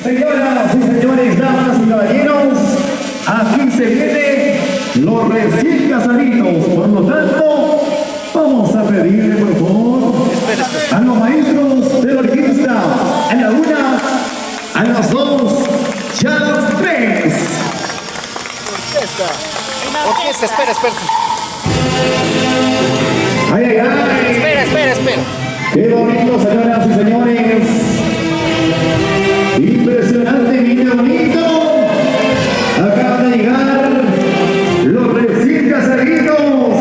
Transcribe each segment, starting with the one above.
Señoras y señores, damas y caballeros, aquí se vienen los recién casaditos. Por lo tanto, vamos a pedirle por favor a los maestros de la orquesta, a la una, a las dos, ya a las tres. Orquesta, espera. Ay, ay, ay. Espera. Qué bonito, señoras y señores. Impresionante, niño bonito. Acaban de llegar los recién casaditos,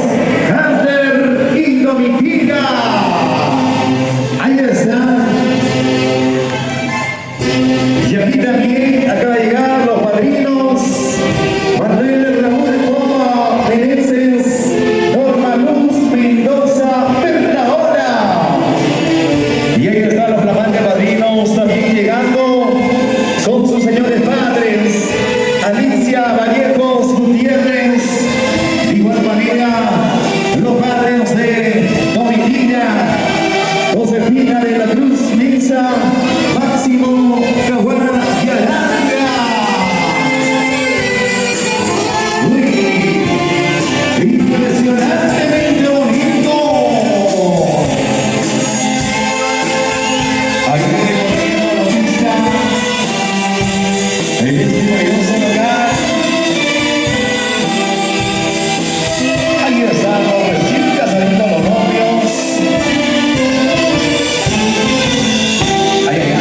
Hunter y Domitila. Ahí está. Y aquí también acaba de llegar los padrinos, Manuel Raúl Poma Meneses, Norma Luz Mendoza Pernaola. Y ahí están los flamantes padrinos también llegando con sus señores padres, Alicia Vallejos Gutiérrez. De igual manera, los padres de Domitila, Josefina de la Cruz Mesa, Máximo Caguana y Alanga. Uy, impresionantemente bonito. Ahí recorriendo la pista en este maravilloso lugar. Ahí están los recién casaditos, los novios. Ay, ay, ay.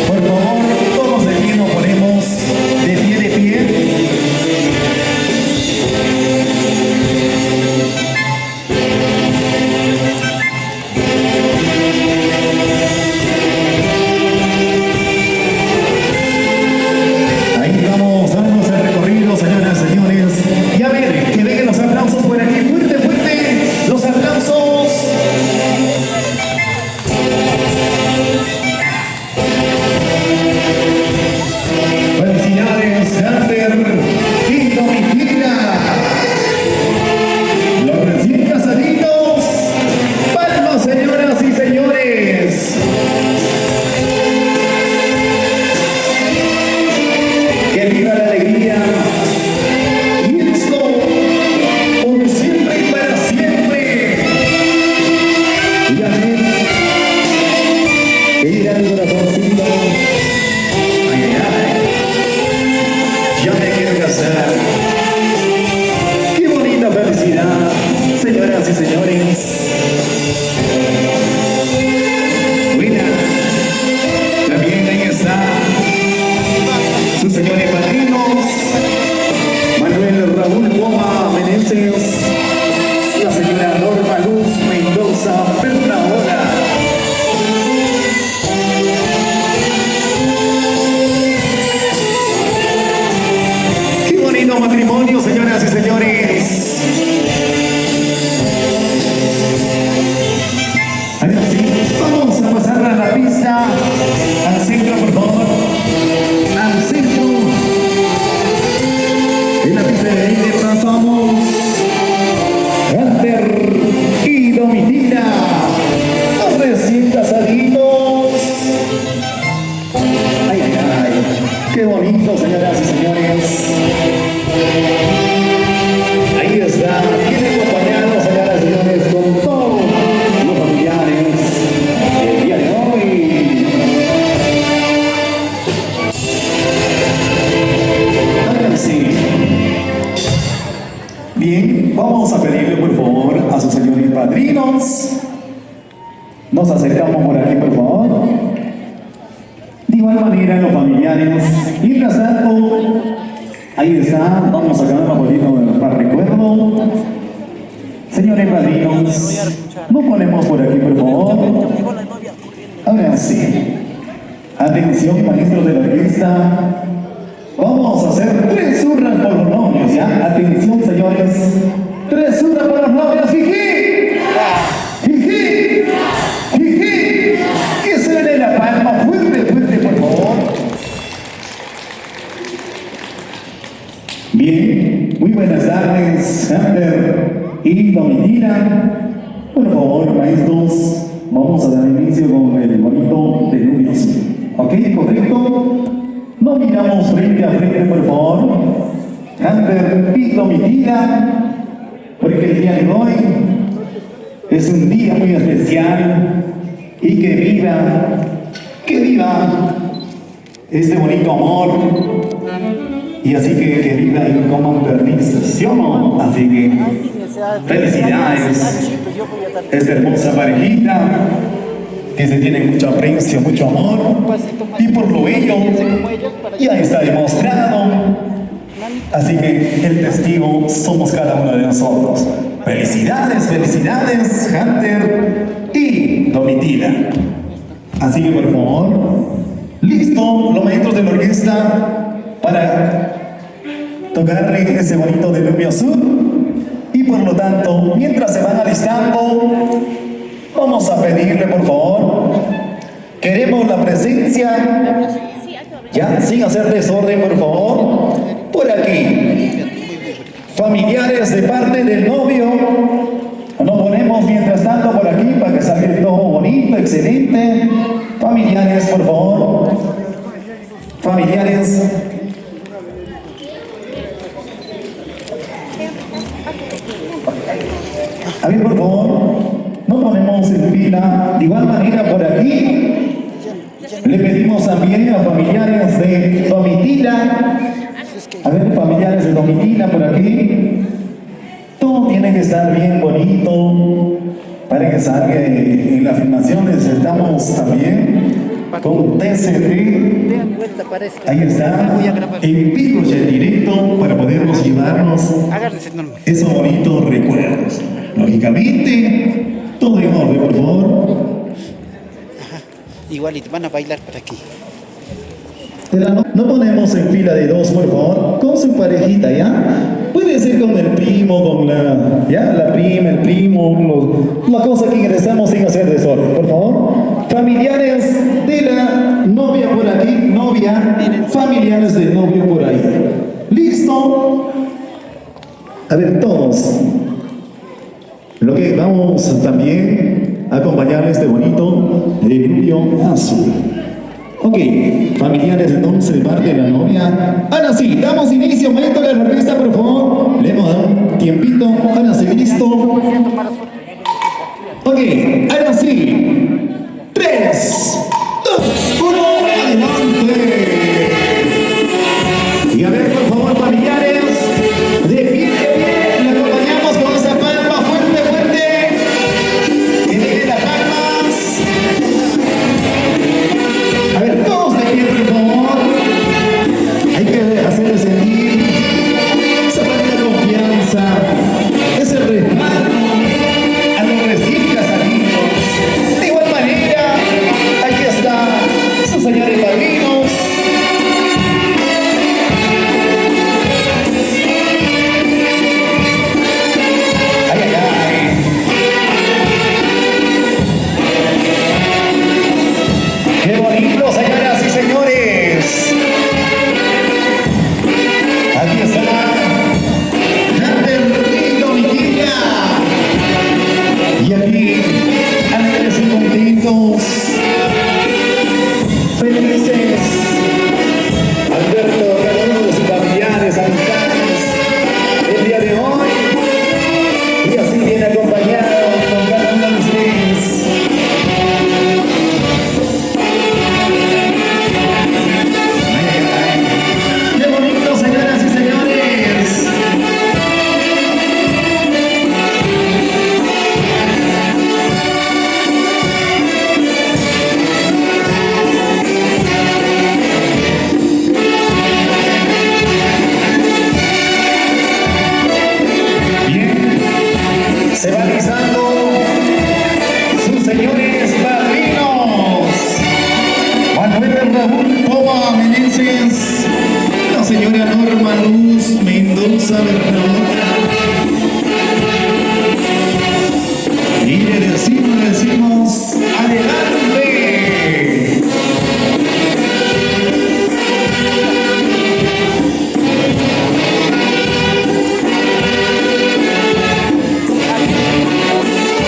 Por favor, todos de pie nos ponemos de pie. Ahí vamos, damos el recorrido, señoras y señores. Y a ver, que vengan los aplausos por aquí. Fuerte, los aplausos. Felicidades, Hunter y Domitila. Los recién casaditos. Palmas, señoras y señores. Que viva la alegría. Y esto por siempre y para siempre. Y amén. Que dirá mi corazoncito. Ay, ay, ay. Yo me quiero casar. Qué bonita felicidad, señoras y señores. Buena. También ahí está sus señores padrinos, Manuel Raúl Poma Meneses, la señora Norma Luz Mendoza Pernaola. Qué bonito matrimonio, señoras y señores. Ahora sí, vamos a pasar a la pista, al centro, por favor. Al centro. En la pista de ahí le pasamos Hunter y Domitila, los recién casaditos. Ay, ay, ay. Qué bonito, señoras y señores. Ahí está, viene acompañado, señoras y señores, con todos los familiares del día de hoy. Háganse. Bien, vamos a pedirle por favor a sus señores padrinos. Nos acercamos por aquí, por favor. De igual manera, los familiares. Mientras tanto, ahí está, vamos a quedar un poquito para recuerdo. Señores padrinos, nos ponemos por aquí, por favor. Ahora sí. Atención, maestros de la orquesta. Vamos a hacer 3 hurras por los novios, ¿ya? Atención, señores. 3 hurras por los novios. ¡Jiji! ¡Jiji! ¡Jiji! Que suene la palma fuerte, por favor. Bien, muy buenas tardes, Hunter y Domitila. Por favor, maestros, vamos a dar inicio con el bonito de miramos frente a frente, por favor. Hunter y Domitila, porque el día de hoy es un día muy especial y que viva este bonito amor. Y así que viva y coman perdiz, ¿sí o no? Así que felicidades, esta hermosa parejita que se tiene mucho aprecio, mucho amor, y por lo ello ya está demostrado. Así que el testigo somos cada uno de nosotros. Felicidades, felicidades, Hunter y Domitila. Así que por favor, listo, los maestros de la orquesta para tocarle ese bonito Diluvio Azul. Y por lo tanto, mientras se van alistando, vamos a pedirle por favor, queremos la presencia, ya, sin hacer desorden por favor, por aquí, familiares de parte del novio, nos ponemos mientras tanto por aquí para que salga todo bonito, excelente, familiares por favor, familiares. A ver, por favor, nos ponemos en fila. De igual manera, por aquí, le pedimos también a familiares de Domitila. A ver, familiares de Domitila, por aquí. Todo tiene que estar bien bonito para que salga en las filmaciones. Estamos también con TCT. Ahí está, en vivo y en directo para podernos llevarnos esos bonitos recuerdos. Lógicamente, todo en orden, por favor. Igual y te van a bailar por aquí. No ponemos en fila de dos, por favor, con su parejita, ¿ya? Puede ser con el primo, con la prima, el primo, la cosa que ingresamos sin hacer desorden, por favor. Familiares de la novia por aquí, novia, familiares del novio por ahí. ¿Listo? A ver, todos. Lo que vamos también a acompañar este bonito Diluvio Azul. Ok, familiares entonces de parte de la novia. Ahora sí, damos inicio, maestro de la orquesta, por favor. Le hemos dado un tiempito. Ahora sí, listo. Ok, ahora sí. 3, 2, 1, adelante. Y a ver, por favor, familiares, de pie, le acompañamos con esa palma fuerte, fuerte. Que deje las palmas. A ver, todos de pie, por favor. Hay que hacerle sentir esa parte de confianza, ese respaldo a los recién casaditos. De igual manera, aquí está sus señores padrinos. Ay, ay, ay. ¡Qué bonito, señoras y señores! Aquí está Hunter y Domitila. Y aquí, alegres y contentos, felices, Alberto, cada uno de sus familiares, amistades, el día de hoy, y así viene acompañado con cada uno de ustedes. ¡Qué bonito, señoras y señores! Bien, se va alisando sus señores padrinos. Manuel Raúl Poma Meneses, la señora Norma Luz Mendoza Bernal. Y le decimos, adelante.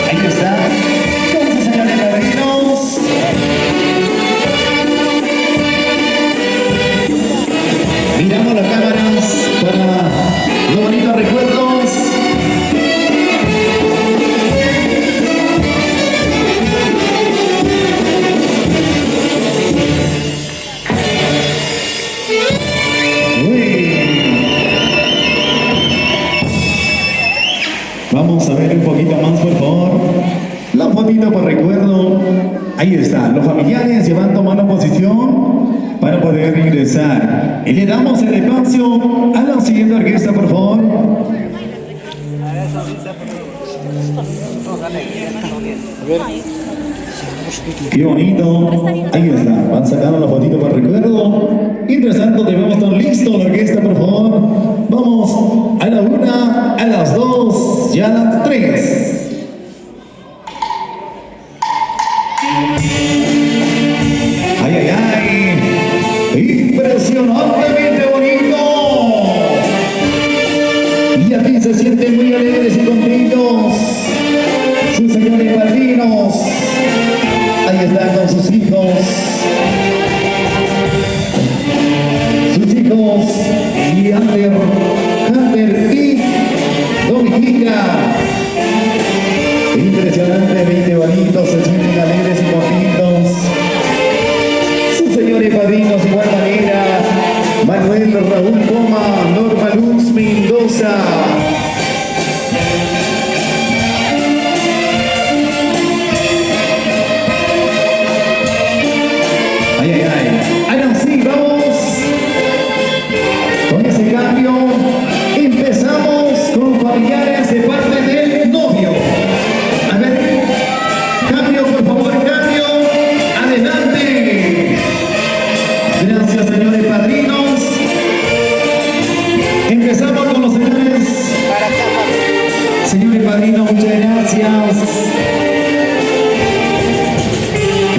Ahí está, con sus señores padrinos. Ahí está, los familiares ya van tomando posición para poder ingresar. Y le damos el espacio a la siguiente orquesta, por favor. Qué bonito. Ahí está, van sacando la fotito para recuerdo. Mientras tanto, debemos estar listos la orquesta, por favor. Vamos a la 1, a las 2 y a las 3. Ay, ay, ay. Impresionantemente bonito. Y aquí se sienten muy alegres y contentos sus señores padrinos. Ahí están con sus hijos. Sus hijos y Hunter y Dominica. Impresionantemente bonitos, se sienten alegres y contentos. Sus señores padrinos de igual manera, Manuel Raúl Poma, Norma Luz Mendoza. Ay, ay, ay. Ahora sí, vamos con ese cambio. Empezamos con familiares de parte del novio. A ver, cambio, por favor, cambio. Adelante. Gracias, señores padrinos. Empezamos con los señores. Señores padrinos, muchas gracias.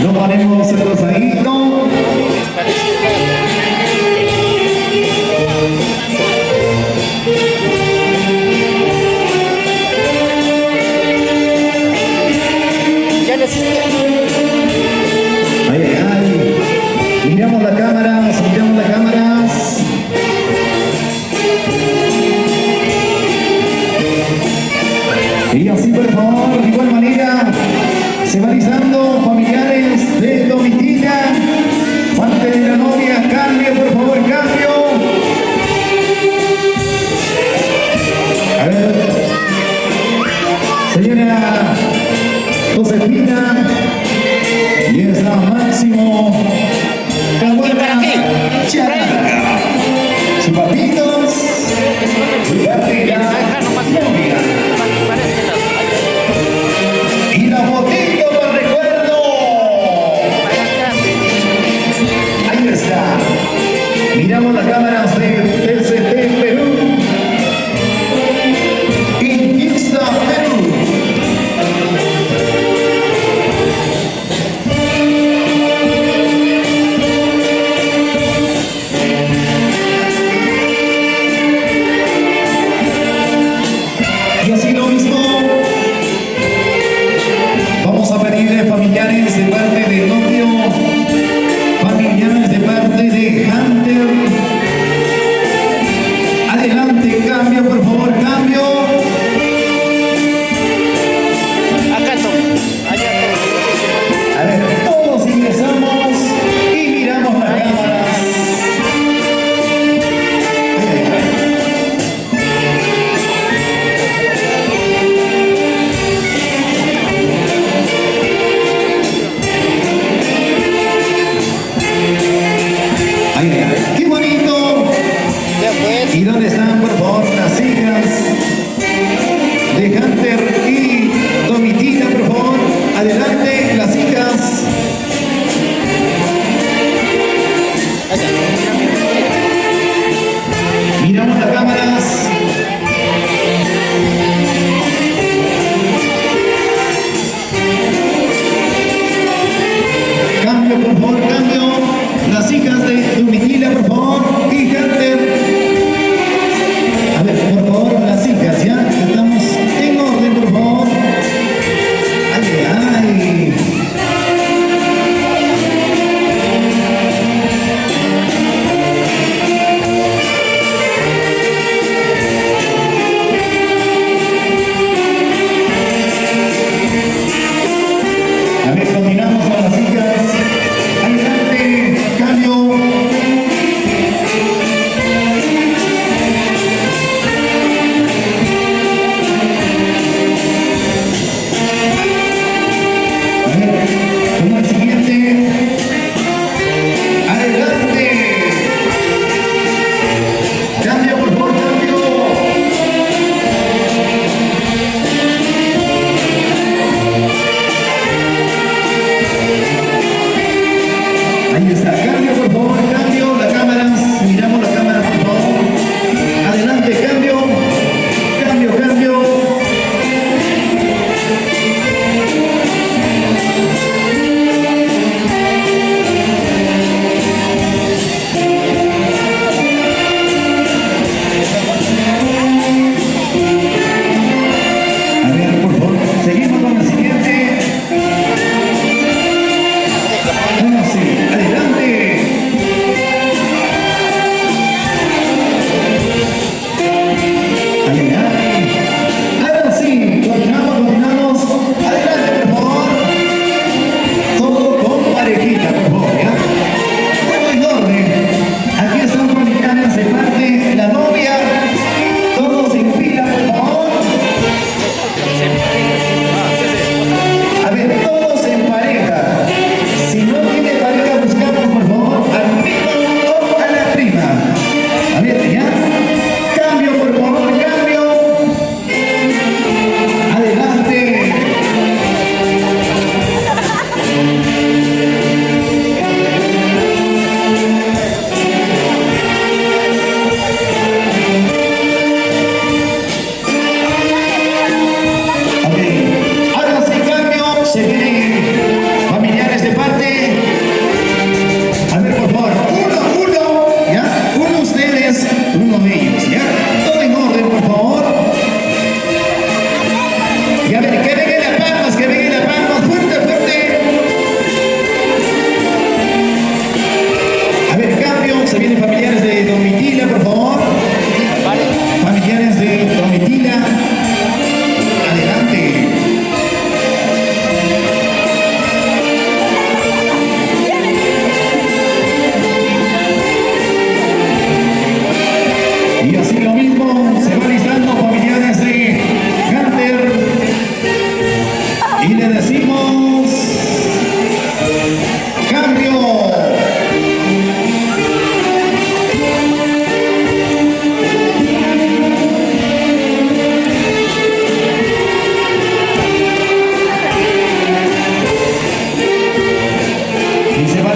Nos ponemos el rosadito. Ay, ay, ay. Miramos las cámaras, miramos las cámaras. Y así, por favor, de igual manera, se va alisando familiares de Domitica.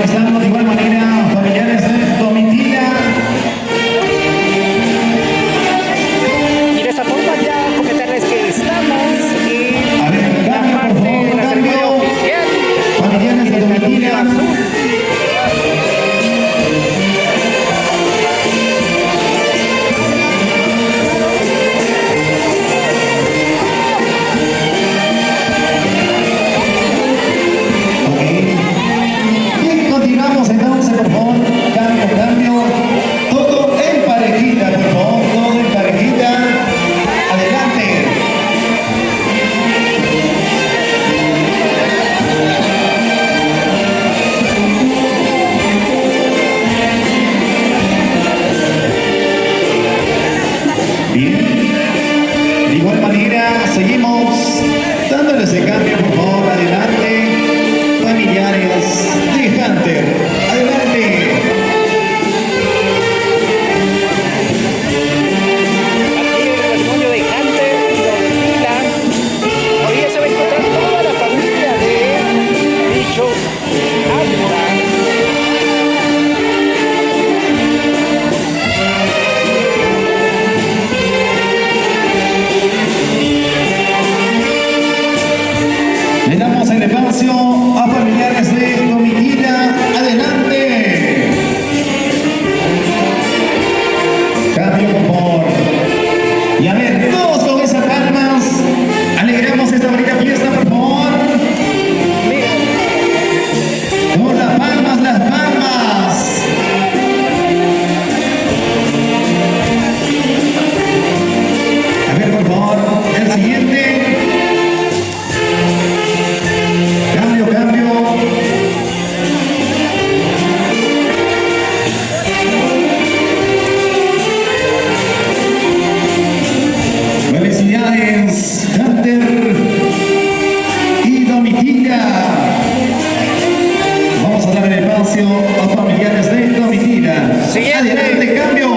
visualizando de igual manera familiares de Domitila. Y de esa forma ya comentarles que estamos en A ver, la cambio, por parte de favor, la cambio. ceremonia oficial Familiares de del Anillo Domitila. Azul. Bien, continuamos entonces, por favor. Cambio, cambio. Todo en parejita, por favor. Todo en parejita. Adelante. Bien. De igual manera, seguimos dándole ese cambio, por favor. Adelante. Familiares de Hunter. Adelante. Aquí en el matrimonio de Hunter y Domitila. Hoy día se va a encontrar toda la familia de dichos Ávila. Le damos el espacio a familiares de Domitila. Adelante. Cambio, por favor. Y a ver, todos con esas palmas. Alegramos esta bonita fiesta, por favor. Con las palmas, las palmas. A ver, por favor, el siguiente. Cambio, cambio. Felicidades, Hunter y Domitila. Vamos a dar el espacio a familiares de Domitila. Siguiente. Adelante, cambio.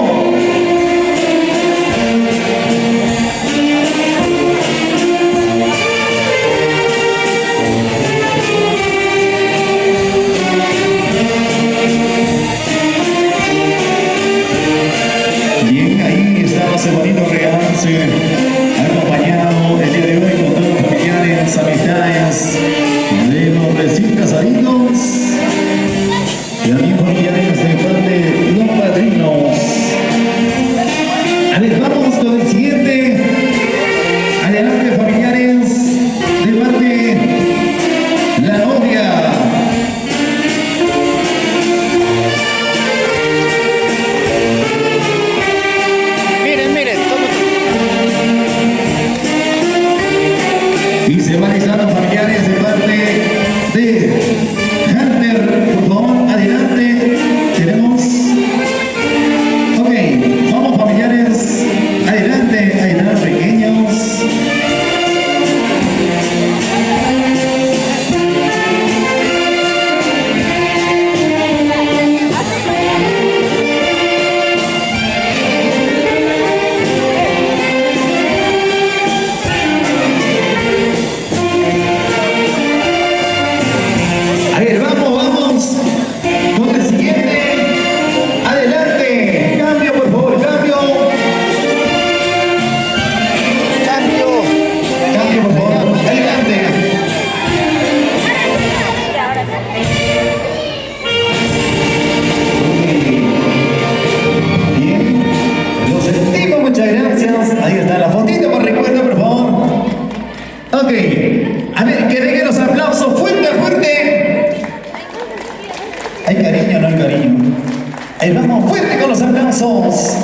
Bien, ahí está ese bonito realce, acompañado el día de hoy con todos los familiares, amistades de los recién casaditos y también familiares de parte de los padrinos. A ver, vamos con el siguiente. Adelante, familiares de parte de la novia. Miren, miren, Y se van listando familiares de parte de Hunter, por favor, adelante. Tenemos. Ok, vamos familiares, adelante, adelante, pequeños. A ver, vamos, vamos con el siguiente. Adelante, cambio, por favor, cambio. cambio. Cambio, por favor, adelante. Bien, lo sentimos, muchas gracias. Ahí está la fotito por recuerdo, por favor. Ok, a ver, que den los aplausos fuerte, fuerte. Hay cariño, no hay cariño. Ahí vamos, fuerte con los aplausos.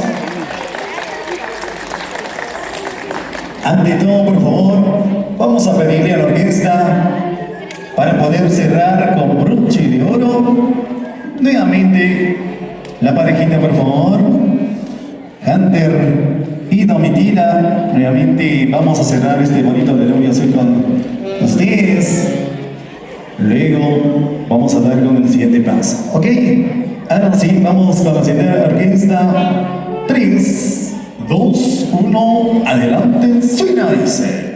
Ante todo, por favor, vamos a pedirle a la orquesta para poder cerrar con broche de oro. Nuevamente, la parejita, por favor. Hunter y Domitila. Nuevamente vamos a cerrar este bonito de novia azul con ustedes. Luego vamos a dar con el siguiente paso. ¿Ok? Ahora sí, vamos con la siguiente orquesta. 3, 2, 1, adelante, suena, dice.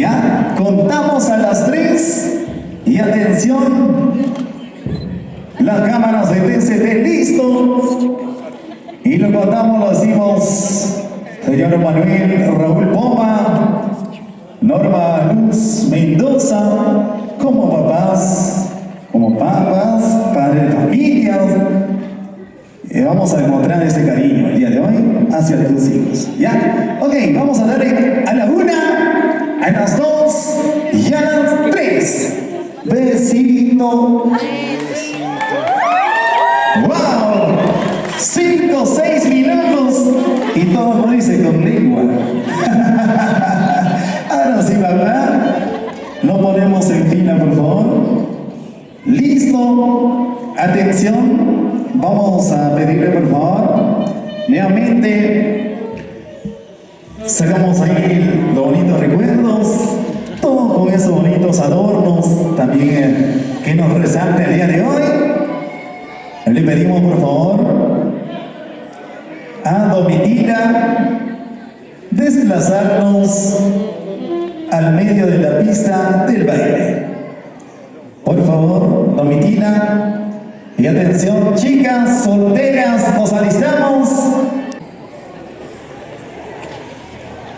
Ya, contamos a las 3 y atención, las cámaras de TCT listo y lo contamos, lo decimos, señor Manuel Raúl Poma, Norma Luz Mendoza, como papás, padres de familia. Vamos a demostrar ese cariño el día de hoy hacia tus hijos. ¿Ya? Ok, vamos a darle a la 1, a las 2 y a las 3. Besito. ¡Wow! 5, 6 minutos y todo morirse con lengua. Ahora sí, ¿verdad? Lo ponemos en fila, por favor. Listo. Atención. Vamos a pedirle, por favor, nuevamente, sacamos ahí los bonitos recuerdos, todos con esos bonitos adornos, también que nos resalte el día de hoy. Le pedimos, por favor, a Domitila desplazarnos al medio de la pista del baile. Por favor, Domitila. Y atención, chicas solteras, nos alistamos.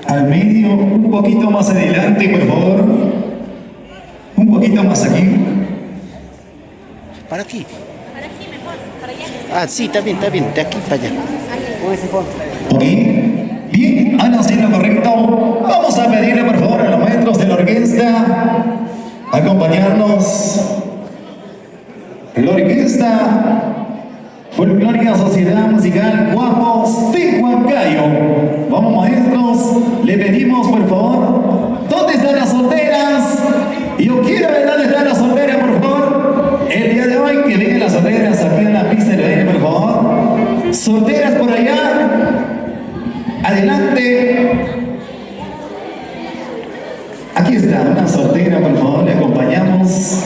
Al medio, un poquito más adelante, por favor. Un poquito más aquí. Para aquí. Para aquí mejor, para allá. Ah, sí, está bien, de aquí para allá. Ok. Bien, han haciendo lo correcto. Vamos a pedirle, por favor, a los maestros de la orquesta acompañarnos. La orquesta Folclórica Sociedad Musical Guapos de Huancayo. Vamos, maestros, le pedimos, por favor, ¿dónde están las solteras? Yo quiero ver dónde están las solteras, por favor. El día de hoy que vengan las solteras aquí en la pista de baile, por favor. Solteras por allá. Adelante. Aquí está una soltera, por favor, le acompañamos.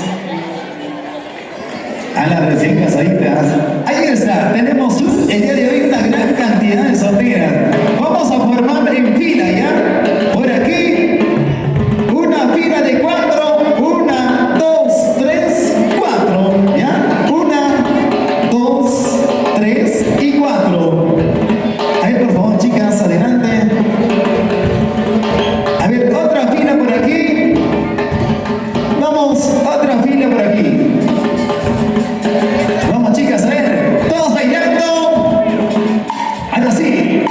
A las recién casaditas. Ahí está, tenemos el día de hoy una gran cantidad de solteras. Vamos a formar en fila, ¿ya? Por aquí, una fila de 4. 1, 2, 3, 4. ¿Ya? 1, 2, 3 y 4. Ahí, por favor, chicas, adelante. A ver, otra fila por aquí. Vamos, otra fila por aquí. Vamos, chicas, a ver, todos bailando. Ahora sí,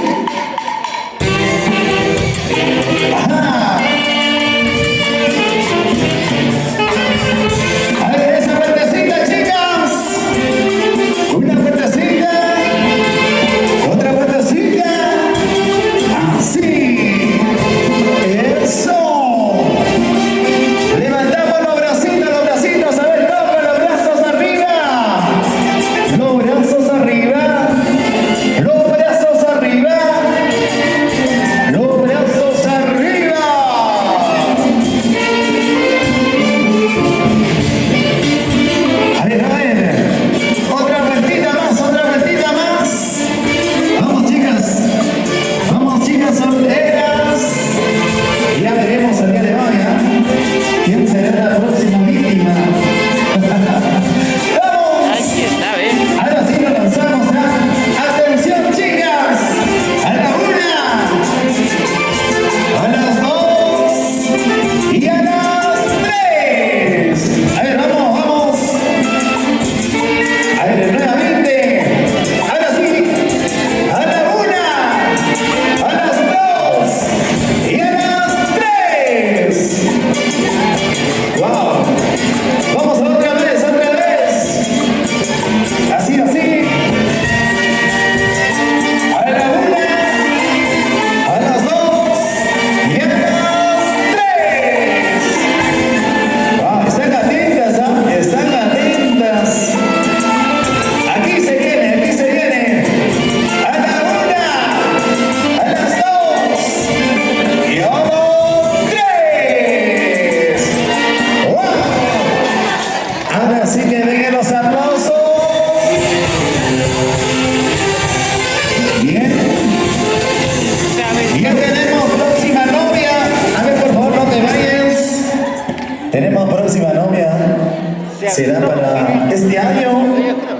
¿Será para este año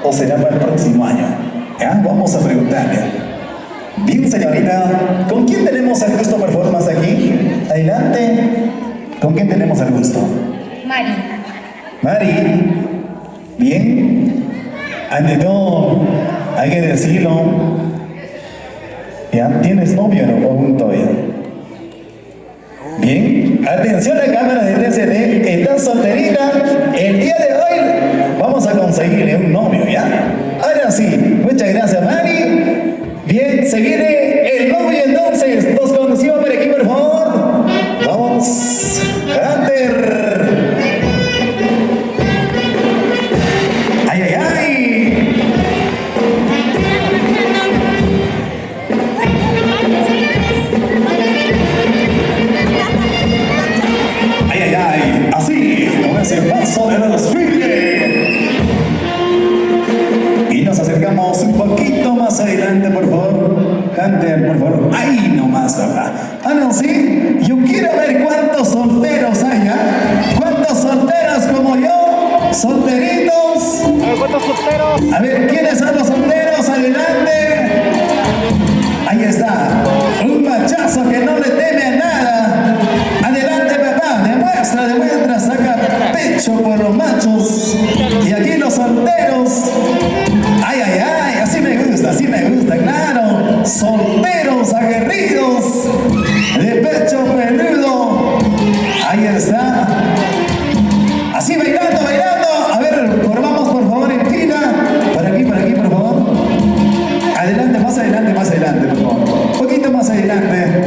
o será para el próximo año? ¿Ya? Vamos a preguntarle. Bien, señorita, ¿con quién tenemos el gusto performance aquí? Adelante. ¿Con quién tenemos el gusto? Mari. Mari. Bien. Ante todo, hay que decirlo. ¿Ya? ¿Tienes novio o aún todavía? Bien. Atención a cámara de TCD. ¿Estás solterita? El día de hoy vamos a conseguirle un novio, ¿ya? Ahora sí. Muchas gracias, Mari. Bien, se viene el novio entonces. Nos conocimos por aquí, por favor. Vamos. Hunter. Ay, ay, ay. Ay, ay, ay. Así, como es el paso de los Phillies. Y nos acercamos un poquito más adelante, por favor. Hunter, por favor. Ahí nomás, ¿verdad? Ah, no, sí. Yo quiero ver cuántos solteros hay, ¿ah? ¿Cuántos solteros como yo? Solteritos. A ver, ¿cuántos solteros? A ver, ¿quiénes son los solteros? Adelante. Ahí está. Un machazo que no le teme a nada. Adelante, papá. Demuestra, saca pecho por los machos. Y aquí los solteros. Ay, ay, ay. Así me gusta, claro. Solteros, aguerridos. De pecho peludo. Ahí está. Así bailando. A ver, formamos por favor en fila. Por aquí, por favor. Adelante, más adelante, por favor. Un poquito más adelante.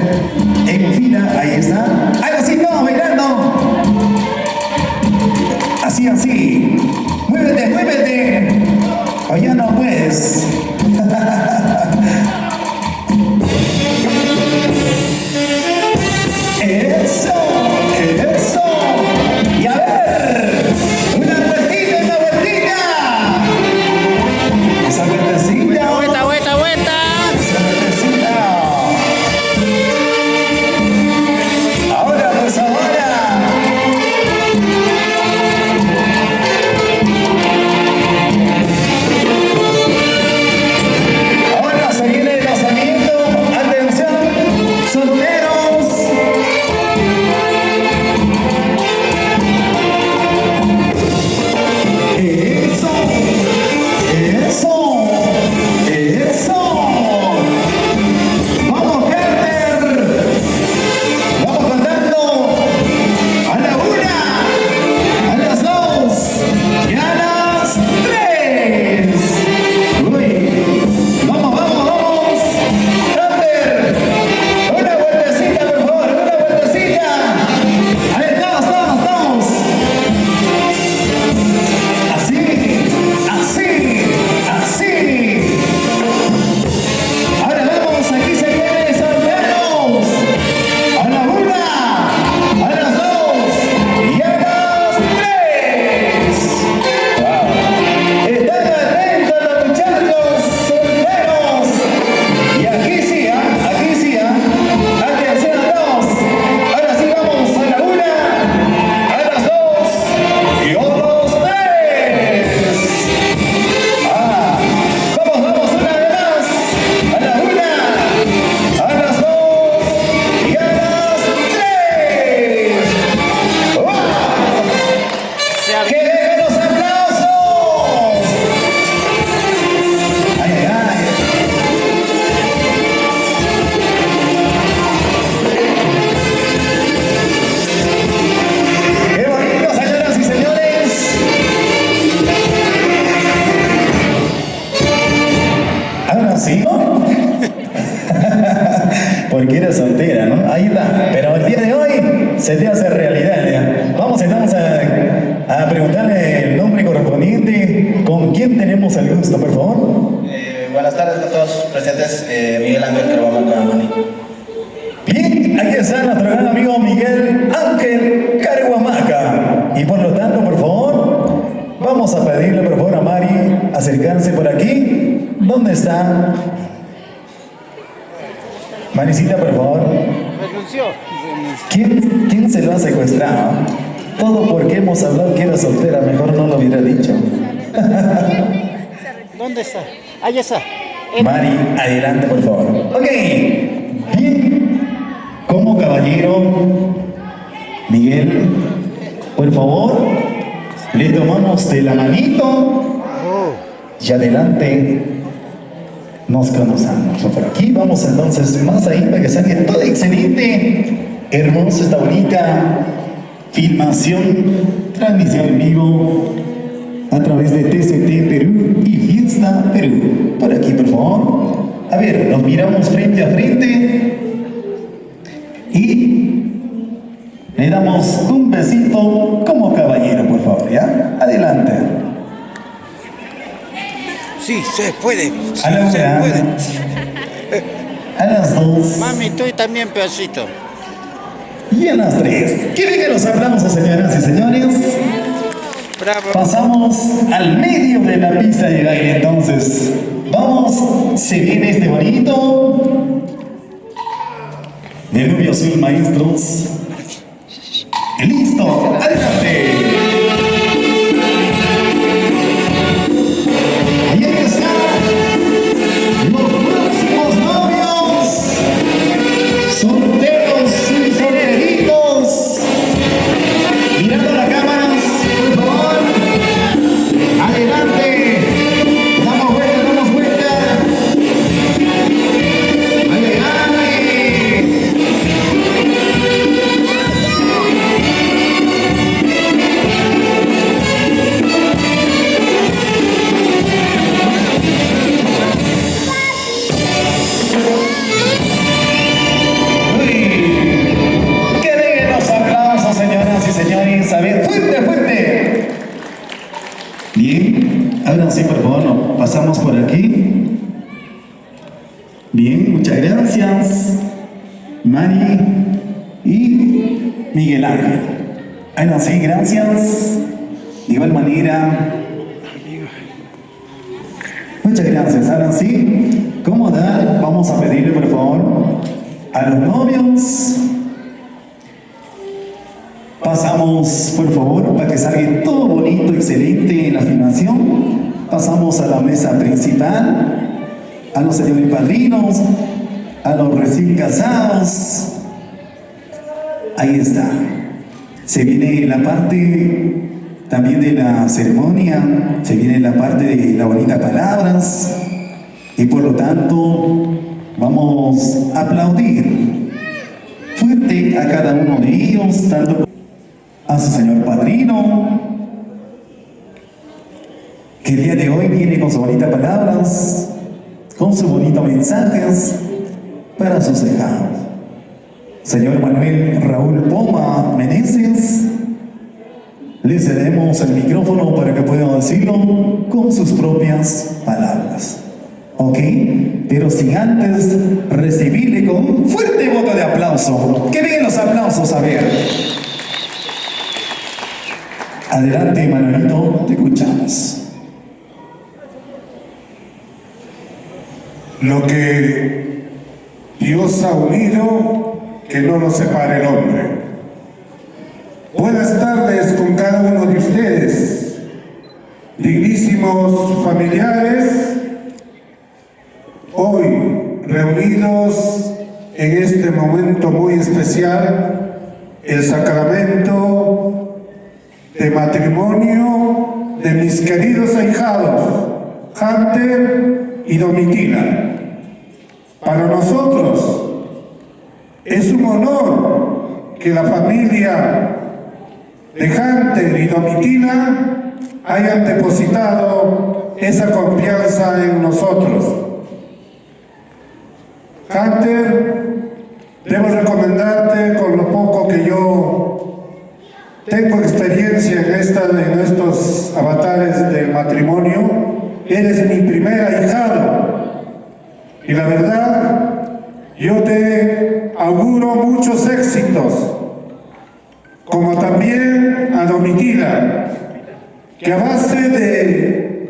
En fila, ahí está. Ahora sí, todos bailando. Así. Muévete. O ya no puedes. Eso. Y a ver, una vueltita. Esa vueltecita. Vuelta. Esa vueltecita. Ahora. Ahora se viene el lanzamiento. Atención, solteros. Eso. Vamos, Carter. Vamos contando. A la 1, a las 2 y a las 3. Uy. Vamos. Carter. Una vueltecita, por favor. A ver, todos. Así. Ahora vamos, aquí se vienen solteros. A la 1, a las 2 y a las 3. Wow. Están atentos los muchachos solteros. Y aquí sí. Atención a todos. Ahora sí vamos a la 1, a las 2 y a las 3. Vamos, una vez más. A la 1, a las 2 y a las 3. ¡Wow! ¡Que vengan los aplausos! ¡Ay, ay, ay! ¡Qué bonito, señoras y señores! Ahora sí, ¿no? Porque eres soltera, ¿no? Ahí está. Pero el día de hoy se te hace realidad, ¿ya? Vamos a preguntarle el nombre correspondiente. ¿Con quién tenemos el gusto, por favor? Buenas tardes a todos presentes, Miguel Ángel Carvajal Caramani. Bien, aquí está nuestro gran amigo Miguel Ángel Caruamaca. Y por lo tanto, por favor, vamos a pedirle por favor a Mari acercarse por aquí. ¿Dónde está? Maricita, por favor. Renunció. ¿Quién se lo ha secuestrado? Todo porque hemos hablado que era soltera, mejor no lo hubiera dicho. ¿Dónde está? Ahí está. Mari, adelante por favor. Ok, bien. Como caballero, Miguel, por favor, le tomamos de la manito y adelante nos conocemos. Por aquí vamos entonces más ahí para que salga todo excelente, hermoso, esta bonita filmación, transmisión en vivo a través de TCT Perú y Fiesta Perú. Por aquí, por favor. A ver, nos miramos frente a frente y le damos un besito como caballero, por favor, ¿ya? Adelante. Sí, se puede. Sí, A la se una. puede. A las 2 Mami, tú también, pedacito. y a las 3. ¿Qué bien que los aplausos, señoras y señores? Bravo. Pasamos al medio de la pista de baile, entonces. Vamos, se viene este bonito. De Nubio Azul, maestros. ¡Listo! ¡Adelante! Ahí están los próximos novios. Solteros y solteritos. Mirando la cámara, por favor. Adelante. Damos vuelta. Adelante. Uy, que den los aplausos, señoras y señores. A ver, fuerte. Bien, ahora sí, por favor, nos pasamos por aquí. Bien, muchas gracias, Mari y Miguel Ángel. Ahora sí, gracias. De igual manera, muchas gracias. Ahora sí, ¿cómo dar? Vamos a pedirle, por favor, a los novios. Pasamos, por favor, para que salga todo bonito, excelente en la filmación. Pasamos a la mesa principal, a los señores padrinos, a los recién casados. Ahí está. Se viene la parte también de la ceremonia, se viene la parte de las bonitas palabras, y por lo tanto vamos a aplaudir fuerte a cada uno de ellos, tanto a su señor padrino, que el día de hoy viene con sus bonitas palabras, con sus bonitos mensajes para sus hijados. Señor Manuel Raúl Poma Meneses, le cedemos el micrófono para que pueda decirlo con sus propias palabras. ¿Ok? Pero sin antes recibirle con un fuerte voto de aplauso. ¡Que vengan los aplausos! A ver. Adelante, Manuelito, te escuchamos. Lo que Dios ha unido, que no nos separe el hombre. Buenas tardes con cada uno de ustedes, dignísimos familiares, hoy reunidos en este momento muy especial, el sacramento de matrimonio de mis queridos ahijados, Hunter y Domitila. Para nosotros es un honor que la familia de Hunter y Domitila hayan depositado esa confianza en nosotros. Hunter, debo recomendarte, con lo poco que yo tengo experiencia en estos avatares del matrimonio, eres mi primer ahijado. Y la verdad, yo te auguro muchos éxitos, como también a Domitila, que a base de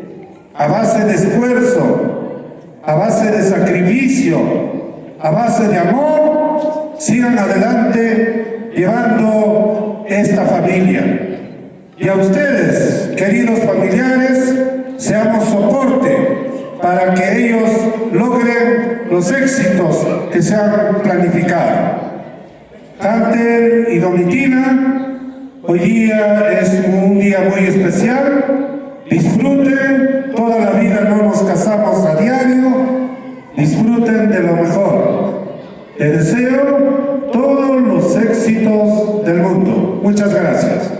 esfuerzo, a base de sacrificio, a base de amor, sigan adelante llevando esta familia. Y a ustedes, queridos familiares, seamos soporte para que ellos logren los éxitos que se han planificado. Hunter y Domitila, hoy día es un día muy especial. Disfruten, toda la vida no nos casamos a diario. Disfruten de lo mejor. Les deseo todos los éxitos del mundo. Muchas gracias.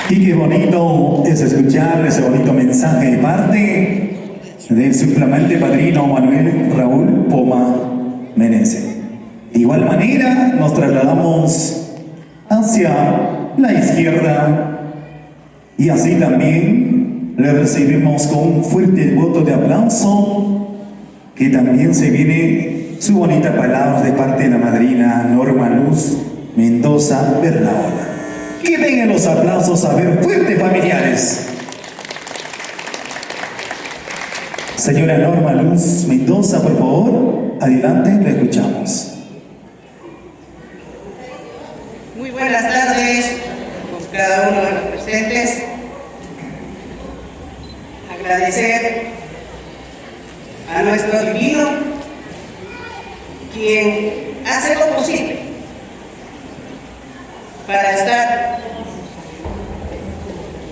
Y qué bonito es escuchar ese bonito mensaje de parte de su flamante padrino Manuel Raúl Poma Meneses. De igual manera nos trasladamos hacia la izquierda y así también le recibimos con un fuerte voto de aplauso, que también se viene su bonita palabra de parte de la madrina Norma Luz Mendoza Bernaola. Que vengan los aplausos, a ver, fuertes familiares. Señora Norma Luz Mendoza, por favor, adelante, la escuchamos. Muy buenas tardes con cada uno de los presentes. Agradecer a nuestro divino, quien hace lo posible para estar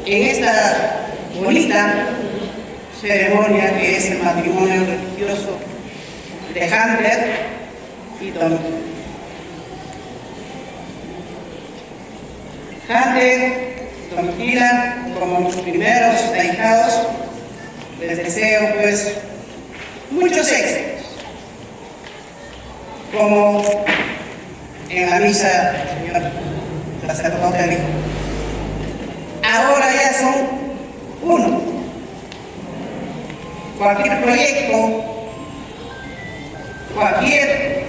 en esta bonita ceremonia que es el matrimonio religioso de Hunter y Domitila. Hunter, Domitila, como mis primeros ahijados, les deseo pues muchos éxitos. Como en la misa, señor sacerdote dijo, ahora ya son uno. Cualquier proyecto, cualquier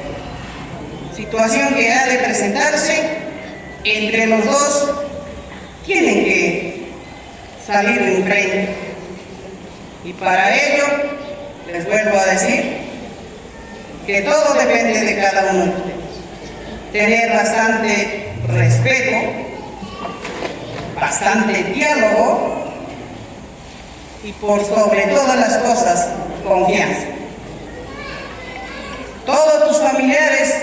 situación que ha de presentarse, entre los dos tienen que salir de frente. Y para ello, les vuelvo a decir que todo depende de cada uno de ustedes. Tener bastante respeto, bastante diálogo y por sobre todas las cosas, confianza. Todos tus familiares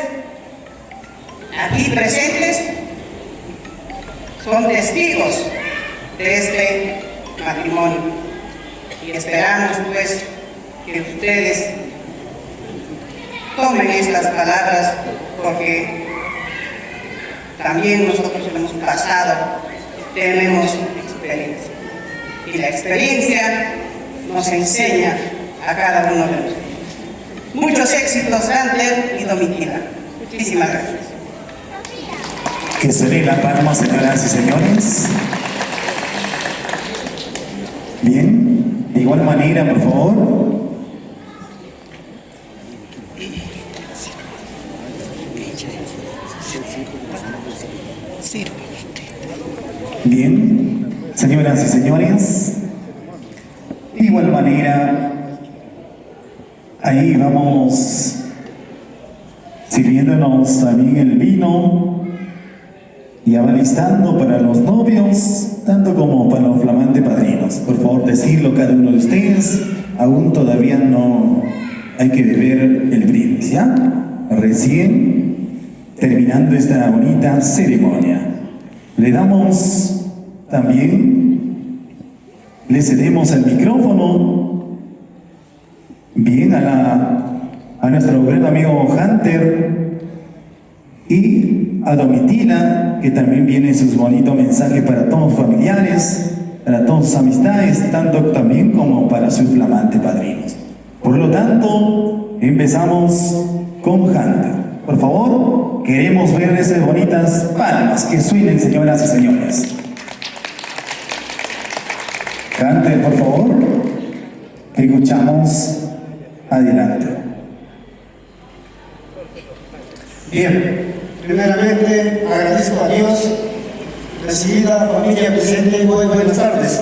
aquí presentes son testigos de este matrimonio y esperamos pues que ustedes tomen estas palabras, porque también nosotros hemos pasado, tenemos experiencia y la experiencia nos enseña a cada uno de nosotros. Muchos éxitos, Hunter y Domitila. Muchísimas gracias. Que se den la palma, señoras y señores. Bien, de igual manera, por favor. Bien, señoras y señores, de igual manera, ahí vamos sirviéndonos también el vino y avalistando para los novios, tanto como para los flamantes padrinos. Por favor, decirlo cada uno de ustedes, aún todavía no hay que beber el brindis, ¿ya? Recién terminando esta bonita ceremonia. Le damos también, le cedemos el micrófono, bien, a nuestro gran amigo Hunter y a Domitila, que también viene sus bonitos mensajes para todos los familiares, para todas sus amistades, tanto también como para sus flamantes padrinos. Por lo tanto, empezamos con Hunter. Por favor, queremos ver esas bonitas palmas que suenen, señoras y señores. Hunter, por favor, te escuchamos. Adelante. Bien, primeramente agradezco a Dios, recibida familia presente, muy buenas tardes.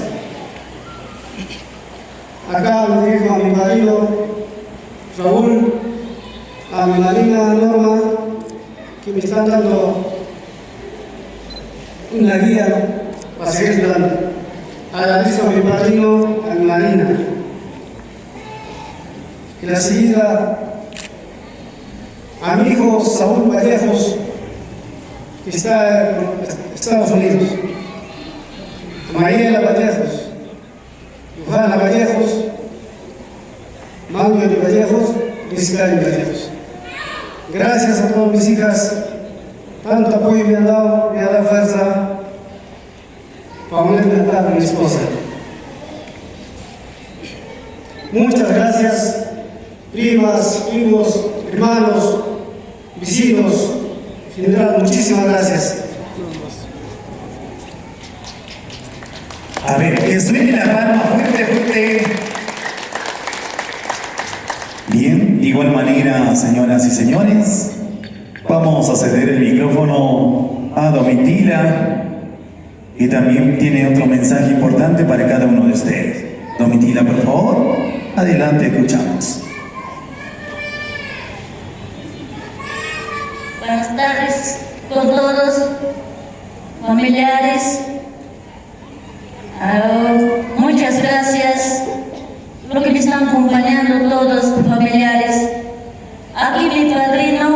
Acá me dirijo a mi marido Raúl, a mi madrina Norma que me están dando una guía para seguir adelante. Agradezco a mi padrino, a mi madrina. Y la seguida a mi hijo Saúl Vallejos, que está en Estados Unidos. A Mariela Vallejos, Johanna Vallejos, Manuel Vallejos, Jessica Vallejos. Gracias a todas mis hijas, tanto apoyo me han dado fuerza para ponerme a mi esposa. Muchas gracias, primas, primos, hermanos, vecinos, en general, muchísimas gracias. A ver, que suene la palma fuerte, fuerte. Bien, de igual manera, señoras y señores, vamos a ceder el micrófono a Domitila, que también tiene otro mensaje importante para cada uno de ustedes. Domitila, por favor, adelante, escuchamos. Buenas tardes con todos, familiares. Muchas gracias por que me están acompañando todos familiares. Aquí mi padrino,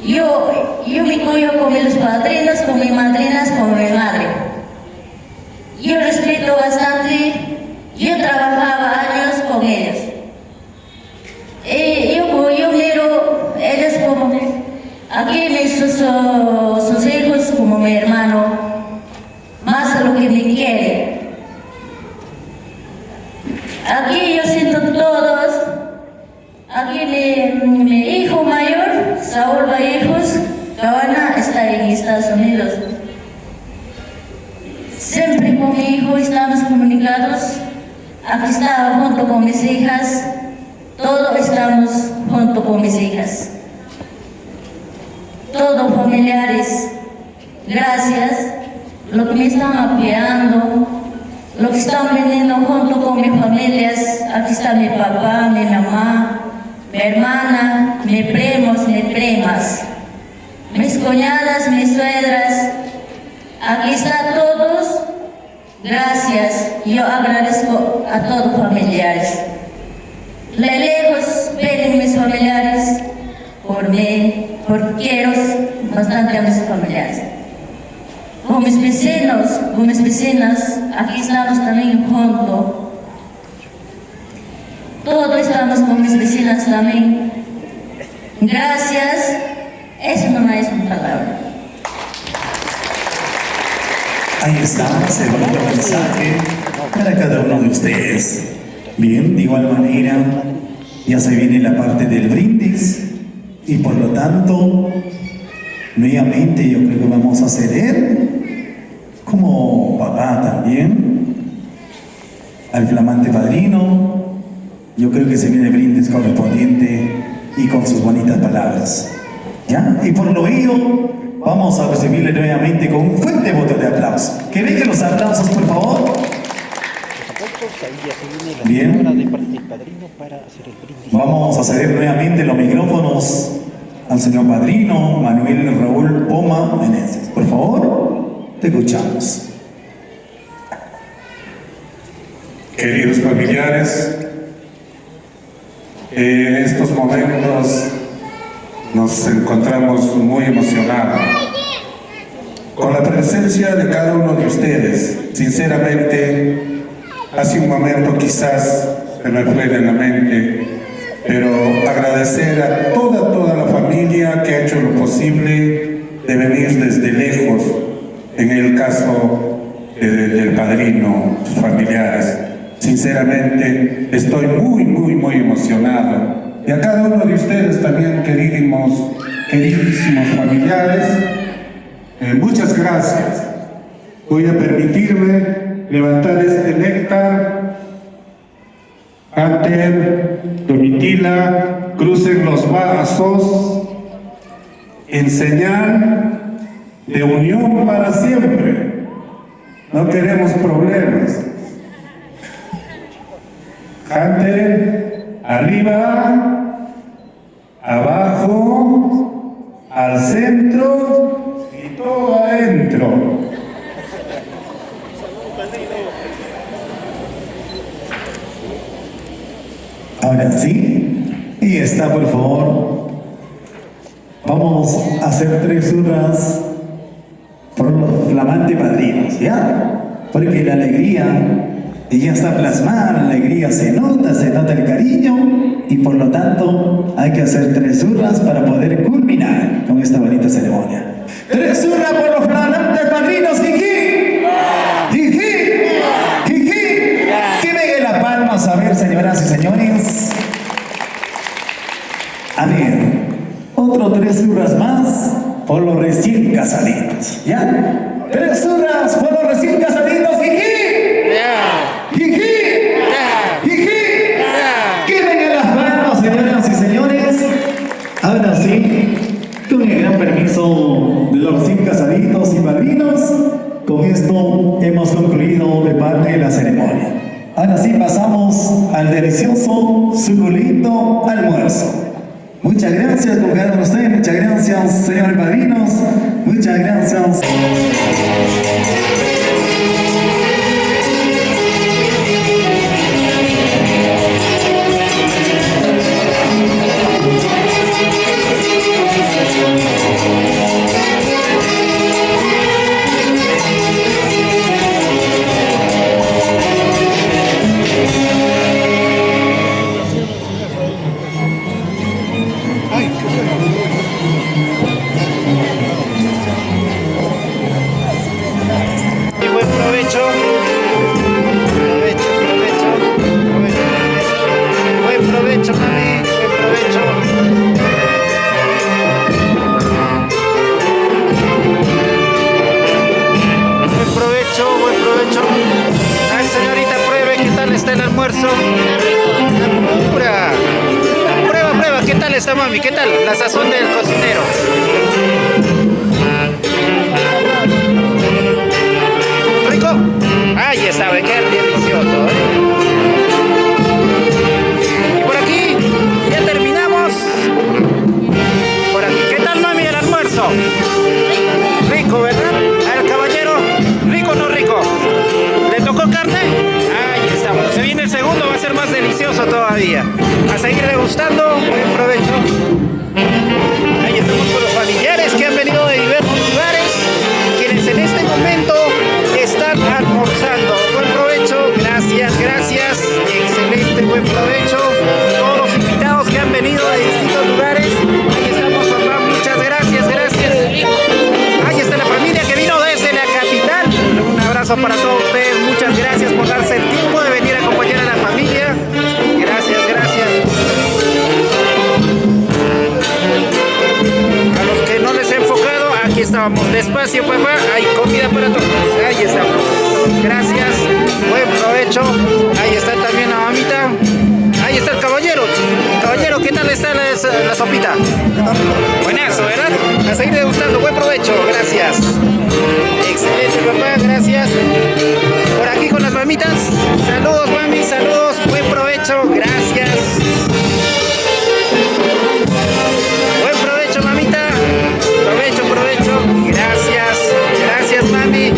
yo me cuido con mis padrinos, con mis madrinas, con mi madre. Yo respeto bastante, yo trabajaba años con ellos. Yo miro ellos como aquí sus hijos como mi hermano, más de lo que me quiere. Aquí yo siento todos, aquí mi hijo mayor, Saúl Vallejos, Cabana, está en Estados Unidos. Siempre con mi hijo estamos comunicados, aquí estaba junto con mis hijas, todos estamos junto con mis hijas. Todos familiares, gracias, lo que me están apoyando, lo que están viniendo junto con mis familias. Aquí está mi papá, mi mamá, mi hermana, mis primos, mis primas, mis cuñadas, mis suegras. Aquí están todos, gracias. Yo agradezco a todos familiares. De lejos ven mis familiares por mí, porque quiero bastante a mis familiares. Con mis vecinos, con mis vecinas, aquí estamos también juntos. Todos estamos con mis vecinas también. Gracias. Eso no es una palabra. Ahí está, ese bonito mensaje para cada uno de ustedes. Bien, de igual manera, ya se viene la parte del brindis y por lo tanto, nuevamente yo creo que vamos a ceder, como papá también, al flamante padrino. Yo creo que se viene el brindis correspondiente y con sus bonitas palabras. ¿Ya? Y por lo ello, vamos a recibirle nuevamente con un fuerte voto de aplauso. Que vengan los aplausos, por favor. Bien. Vamos a ceder nuevamente los micrófonos al señor padrino Manuel Raúl Poma Meneses. Por favor, te escuchamos. Queridos familiares, en estos momentos nos encontramos muy emocionados con la presencia de cada uno de ustedes. Sinceramente, hace un momento quizás se me fue de la mente, pero agradecer a toda la familia que ha hecho lo posible de venir desde lejos, en el caso del padrino, sus familiares. Sinceramente, estoy muy emocionado. Y a cada uno de ustedes también, queridísimos familiares, muchas gracias. Voy a permitirme levantar este néctar. Ante Domitila, crucen los vasos en señal de unión para siempre. No queremos problemas. Ante, arriba, abajo, al centro. Ahora sí. Y está, por favor. Vamos a hacer 3 hurras por los flamantes padrinos, ¿ya? Porque la alegría ya está plasmada, la alegría se nota el cariño, y por lo tanto hay que hacer 3 hurras para poder culminar con esta bonita ceremonia. 3 hurras por los flamantes padrinos, Jiji. Jiji. Jiji. Que me la palma, a ver, señoras y señores. A ver, otro 3 hurras más por los recién casaditos, ¿ya? 3 hurras por los recién casaditos, Jiji. Jiji. Jiji. Que vengan las manos, señoras y señores. Ahora sí, con el gran permiso de los recién casaditos y padrinos, con esto hemos concluido de parte de la ceremonia. Ahora sí pasamos al delicioso, suculento almuerzo. Muchas gracias por cada uno de ustedes, muchas gracias, señores padrinos, muchas gracias. Y buen provecho. Buen provecho, mami. Buen provecho. Buen provecho, buen provecho. Ay, señorita, pruebe qué tal está el almuerzo. Pura. Prueba, ¿qué tal está, mami? ¿Qué tal? La sazón del cocinero. ¿Rico? Ahí está, ve, qué delicioso, Y por aquí, ya terminamos. Por aquí, ¿qué tal, mami, el almuerzo? Rico, ¿verdad? Al caballero, ¿rico o no rico? ¿Le tocó carne? Ahí estamos. Se viene el segundo, va a ser más delicioso todavía. A seguir degustando, buen provecho. Ahí estamos con los familiares que han venido de diversos lugares, quienes en este momento están almorzando. Buen provecho, gracias. Excelente, buen provecho. Todos los invitados que han venido de distintos lugares. Ahí estamos, papá, muchas gracias. Ahí está la familia que vino desde la capital. Un abrazo para todos ustedes, muchas gracias por darse el tiempo de venir a acompañar a la familia. Gracias. A los que no les he enfocado, aquí estábamos. Despacio, papá, hay comida para todos. Ahí estamos. Gracias, buen provecho. Ahí está también la mamita. Ahí está el caballero. Caballero, ¿qué tal está la sopita? Buenazo, ¿verdad? A seguir degustando, buen provecho, gracias. Excelente, papá, gracias. Por aquí con las mamitas. Saludos, mami, saludos, buen provecho, gracias. Buen provecho, mamita. Provecho. Gracias, mami.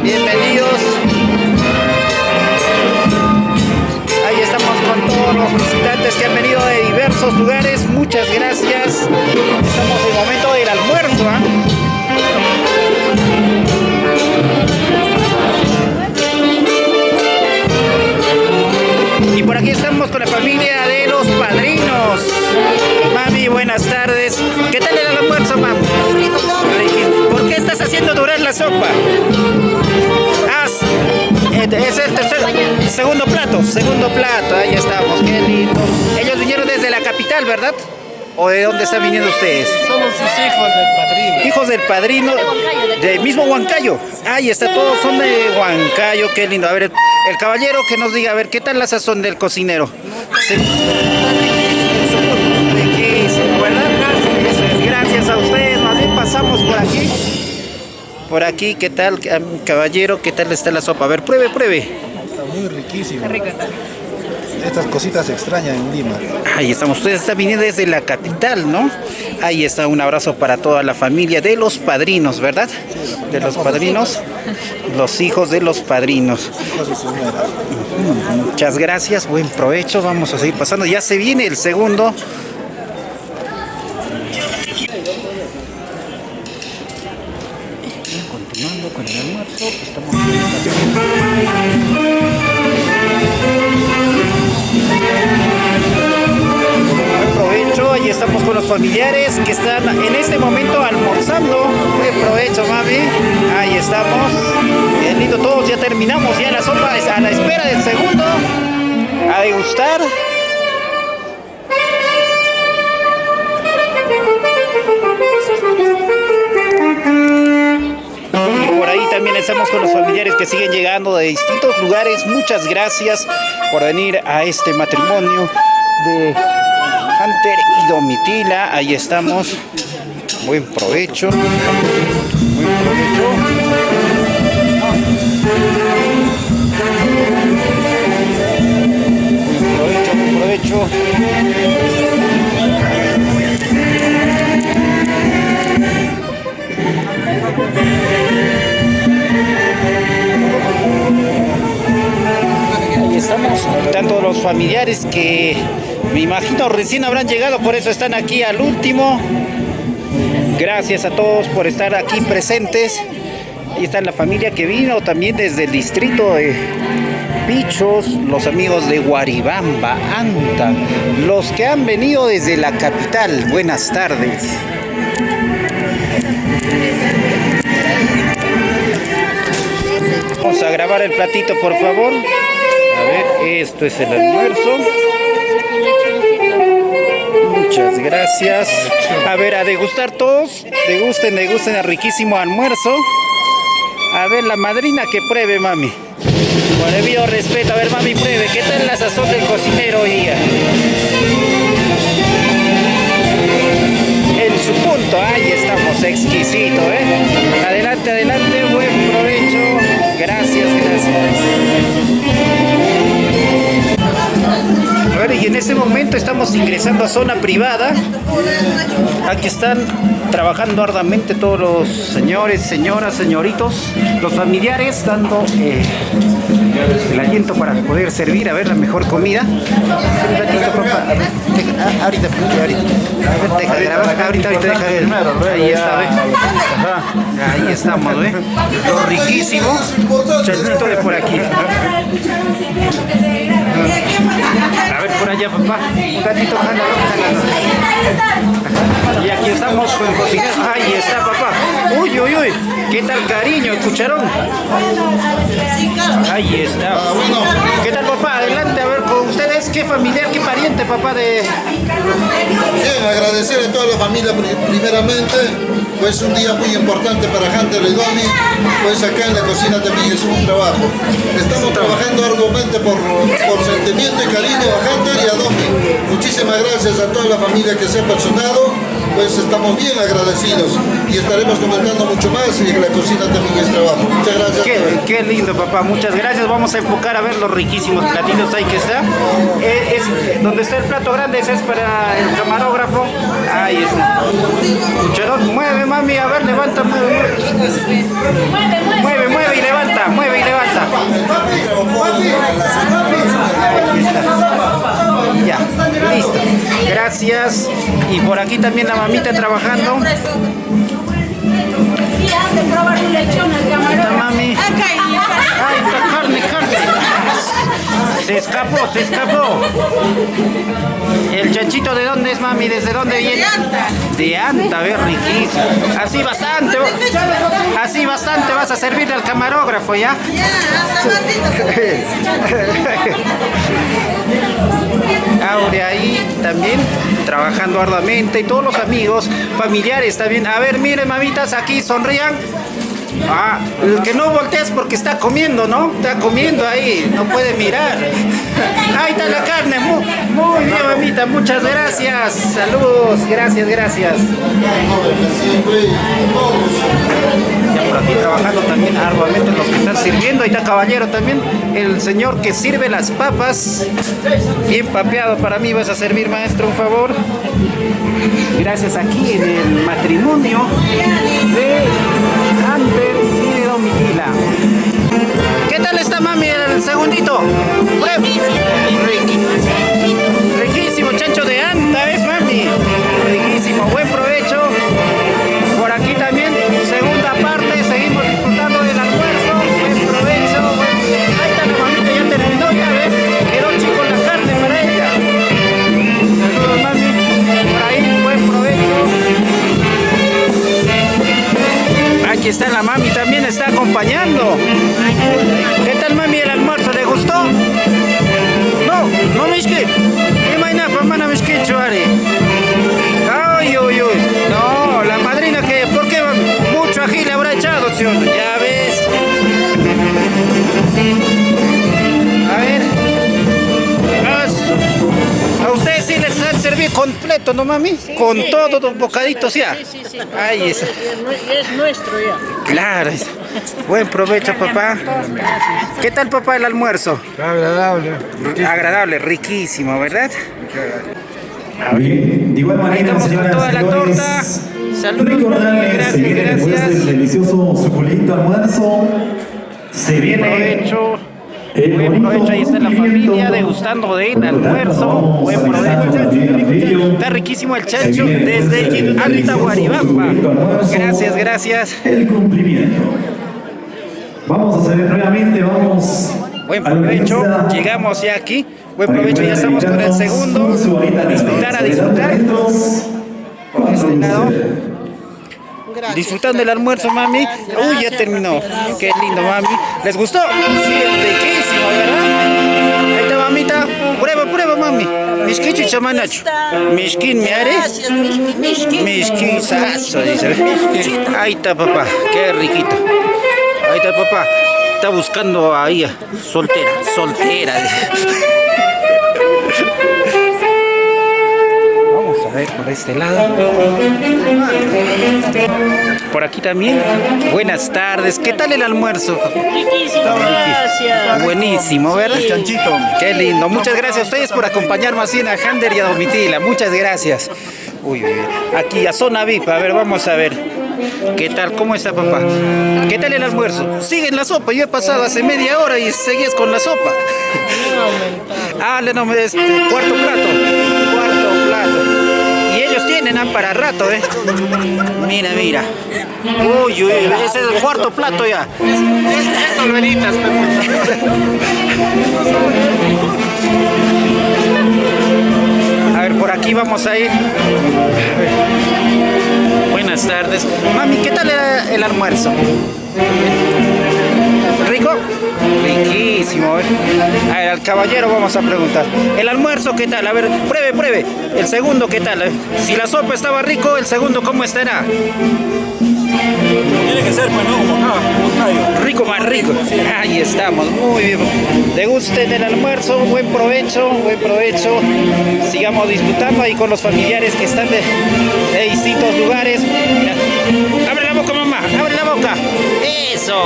Bienvenidos. Ahí estamos con todos los visitantes que han venido de diversos lugares. Muchas gracias. Estamos en el momento del almuerzo, Y por aquí estamos con la familia de los padrinos. Mami, buenas tardes. ¿Qué tal el almuerzo, mami? ¿Por qué estás haciendo durar la sopa? Es el segundo plato. Ahí estamos, qué lindo. Ellos vinieron desde la capital, ¿verdad? ¿O de dónde están viniendo ustedes? Somos sus hijos del padrino. Hijos del padrino, del mismo Huancayo. Ahí está, todos son de Huancayo, qué lindo. A ver, el caballero que nos diga, a ver, ¿qué tal la sazón del cocinero? Sí. Riquísimo, ¿verdad? Gracias a ustedes, más bien pasamos por aquí. Por aquí, ¿qué tal, caballero? ¿Qué tal está la sopa? A ver, pruebe. Está muy riquísimo. Estas cositas se extrañan en Lima. Ahí estamos, ustedes están viniendo desde la capital, ¿no? Ahí está, un abrazo para toda la familia de los padrinos, ¿verdad? De los padrinos, los hijos de los padrinos. Muchas gracias, buen provecho. Vamos a seguir pasando. Ya se viene el segundo. Continuando con el almuerzo, estamos buen provecho. Ahí estamos con los familiares que están en este momento almorzando. Buen provecho, mami. Ahí estamos. Bien lindo, todos ya terminamos ya la sopa, a la espera del segundo. A degustar. Y por ahí también estamos con los familiares que siguen llegando de distintos lugares. Muchas gracias por venir a este matrimonio de Hunter y Domitila. Ahí estamos. Buen provecho. Buen provecho. Buen provecho. Ahí estamos, tanto los familiares que me imagino recién habrán llegado, por eso están aquí al último. Gracias a todos por estar aquí presentes. Ahí está la familia que vino también desde el distrito de Pichos, los amigos de Guaribamba, Anta, los que han venido desde la capital. Buenas tardes. Vamos a grabar el platito, por favor. A ver, esto es el almuerzo. Muchas gracias. A ver, a degustar todos. Degusten el riquísimo almuerzo. A ver, la madrina que pruebe, mami. Con el debido respeto. A ver, mami, pruebe. ¿Qué tal la sazón del cocinero hoy día? En su punto. Ahí estamos, exquisito, ¿eh? Adelante, adelante. Buen provecho. Gracias, gracias. A ver, y en este momento estamos ingresando a zona privada. Aquí están trabajando arduamente todos los señores, señoras, señoritos, los familiares, dando el aliento para poder servir, a ver, la mejor comida. Un ratito, papá. A ver, ahorita. A ver, deja grabar. Ahorita deja ver. Ahí está, ¿ve? Ahí estamos, ¿ve? Lo riquísimo. Chachito de por aquí. A ver, por allá, papá. Un ratito, jálalo. Y aquí estamos con el cocinero. Ahí está, papá. Uy. ¿Qué tal, cariño? ¿El cucharón? Ahí está. ¿Qué tal, papá? Adelante, a ver, con ustedes, ¿qué familiar, qué pariente, papá, de...? Bien, agradecer a toda la familia primeramente, pues un día muy importante para Hunter y Domi, pues acá en la cocina también es un trabajo. Estamos trabajando arduamente por sentimiento y cariño a Hunter y a Domi. Muchísimas gracias a toda la familia que se ha personado, pues estamos bien agradecidos y estaremos comentando mucho más y la cocina también es trabajo. Muchas gracias. Qué lindo, papá, muchas gracias. Vamos a enfocar a ver los riquísimos platitos ahí que está. Donde está el plato grande, ese es para el camarógrafo. Ahí está. Cucharón, mueve, mami, a ver, levanta, mueve y levanta, Ahí está. Ya, listo. Gracias. Y por aquí también la mamita trabajando. Mami. Ay, carne. Se escapó. ¿El chanchito de dónde es, mami? ¿Desde dónde viene? De Anta, a ver, riquísimo. Así bastante vas a servirle al camarógrafo, ¿ya? Aure ahí también trabajando arduamente y todos los amigos, familiares también. A ver, miren, mamitas, aquí sonrían. El que no volteas porque está comiendo, ¿no? Está comiendo ahí, no puede mirar. Ahí está la carne, muy bien, mamita, muchas gracias. Saludos, gracias. Ya por aquí trabajando también arduamente los que están sirviendo. Ahí está caballero también, el señor que sirve las papas. Bien papeado para mí, vas a servir, maestro, un favor. Gracias, aquí en el matrimonio de Hunter y de Domitila. ¿Qué tal está, mami, el segundito? Riquísimo, chancho de anta, ¿ves, mami? Riquísimo, buen provecho. Por aquí también, segunda parte, seguimos disfrutando del almuerzo. Buen provecho. Ahí está la mamita, ya terminó, ya ves. Quedó chico la carne para ella. Saludos, mami. Por ahí, buen provecho. Aquí está la mami, también está acompañando. ¿Qué tal, mami, el almuerzo? ¿Le gustó? No, Mishki. Imagina, mamá, Mishki, chuari. Ay, uy, uy. No, la madrina que, ¿por qué mucho ají le habrá echado, señor? Ya ves. A ver. A ustedes sí les han servido completo, ¿no, mami? Sí, con sí, todos los bocaditos ya. Sí. Ay, es nuestro ya. Claro. Buen provecho, papá. ¿Qué tal, papá, el almuerzo? Agradable. Agradable, riquísimo, ¿verdad? Bien, de igual Ahí manera, estamos con señoras toda y la señores, torta. Saludos, recordarles, gracias, se viene después gracias. del delicioso, suculento almuerzo, se Buen viene provecho. el Buen bonito provecho, ahí está la cumplimiento. familia degustando del Por lo tanto, almuerzo. vamos Buen a avisar provecho. también al brillo. Está riquísimo el Se chancho viene después desde del Alta delicioso Guaribamba. suculento almuerzo, Gracias, gracias. el cumplimiento. Vamos a hacer nuevamente, vamos. Buen a la provecho. lista. Llegamos ya aquí. Buen Para que provecho, ya puedan estamos con el dedicarnos segundo. su bonita A disfrutar, a tarde. disfrutar. Por este lado. Gracias. Disfrutando del almuerzo, mami. Uy, ya terminó. Qué lindo, mami. ¿Les gustó? Sí, riquísimo, ¿verdad? Ahí está, mamita. Prueba, mami. Mishkichi chamanacho. Mishkin, ¿me haré? Gracias, Mishki. Mishquizazo, dice. Ahí está, papá. Qué riquito. Ahí está, papá. Está buscando ahí. Soltera. Vamos a ver por este lado. Por aquí también. Buenas tardes. ¿Qué tal el almuerzo? Riquísimo, gracias. Buenísimo, ¿verdad? Sí. Chanchito. Qué lindo. Muchas gracias a ustedes por acompañarnos así a Hander y a Domitila. Muchas gracias. Uy, aquí a zona VIP. A ver, vamos a ver. ¿Qué tal? ¿Cómo está, papá? ¿Qué tal el almuerzo? Sigue en la sopa. Yo he pasado hace media hora y seguías con la sopa. No, cuarto plato. Y ellos tienen para rato, ¿eh? Mira. Uy, ese es el cuarto plato ya. Eso lo veritas, A ver, por aquí vamos a ir. Buenas tardes. Mami, ¿qué tal el almuerzo? ¿Rico? Riquísimo, ¿eh? A ver, al caballero vamos a preguntar. ¿El almuerzo qué tal? A ver, pruebe. El segundo, ¿qué tal? Si la sopa estaba rico, ¿el segundo cómo estará? Tiene que ser, pues, ¿no? Como acá, Rico, más rico. Ahí estamos, muy bien. Degusten el almuerzo, buen provecho. Sigamos disfrutando ahí con los familiares que están de distintos lugares. Mira. Abre la boca, mamá, abre la boca. Eso.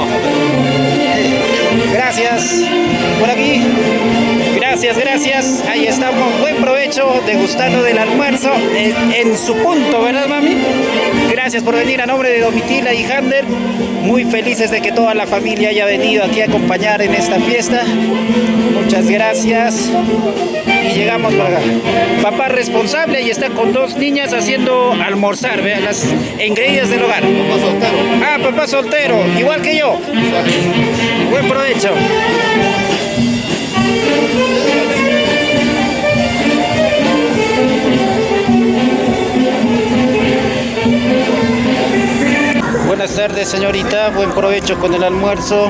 Gracias. Por aquí. Gracias. Ahí estamos. Buen provecho, degustando del almuerzo en su punto, ¿verdad, mami? Gracias por venir a nombre de Domitila y Hander. Muy felices de que toda la familia haya venido aquí a acompañar en esta fiesta. Muchas gracias. Y llegamos por acá. Papá responsable y está con dos niñas haciendo almorzar, vean las ingredientes del hogar. Papá soltero. Papá soltero, igual que yo. Buen provecho. Buenas tardes, señorita. Buen provecho con el almuerzo.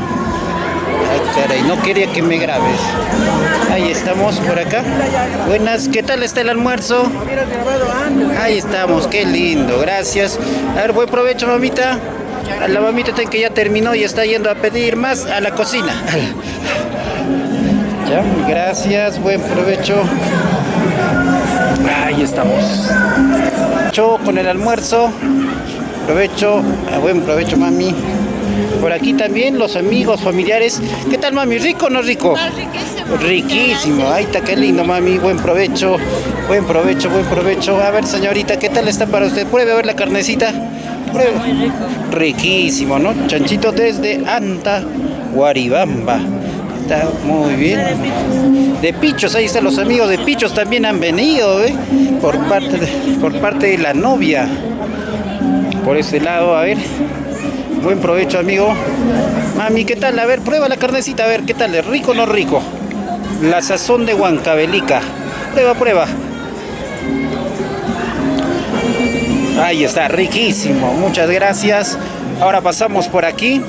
Ay, caray, no quería que me grabes. Ahí estamos, por acá. Buenas, ¿qué tal está el almuerzo? Ahí estamos, qué lindo, gracias. A ver, buen provecho, mamita. A la mamita que ya terminó y está yendo a pedir más a la cocina. Ya, gracias, buen provecho. Ahí estamos. Con el almuerzo. Provecho, buen provecho, mami. Por aquí también los amigos, familiares. ¿Qué tal, mami? ¿Rico o no rico? Riquísimo. Ahí está, qué lindo, mami. Buen provecho. A ver, señorita, ¿qué tal está para usted? Pruebe a ver la carnecita. Pruebe. Riquísimo, ¿no? Chanchito desde Anta Guaribamba. Está muy bien. De Pichos, ahí están los amigos de Pichos, también han venido, por parte de la novia. Por ese lado, a ver. Buen provecho, amigo. Mami, ¿qué tal? A ver, prueba la carnecita, a ver, ¿qué tal? ¿Es rico o no rico? La sazón de Huancavelica. Prueba. Ahí está, riquísimo. Muchas gracias. Ahora pasamos por aquí.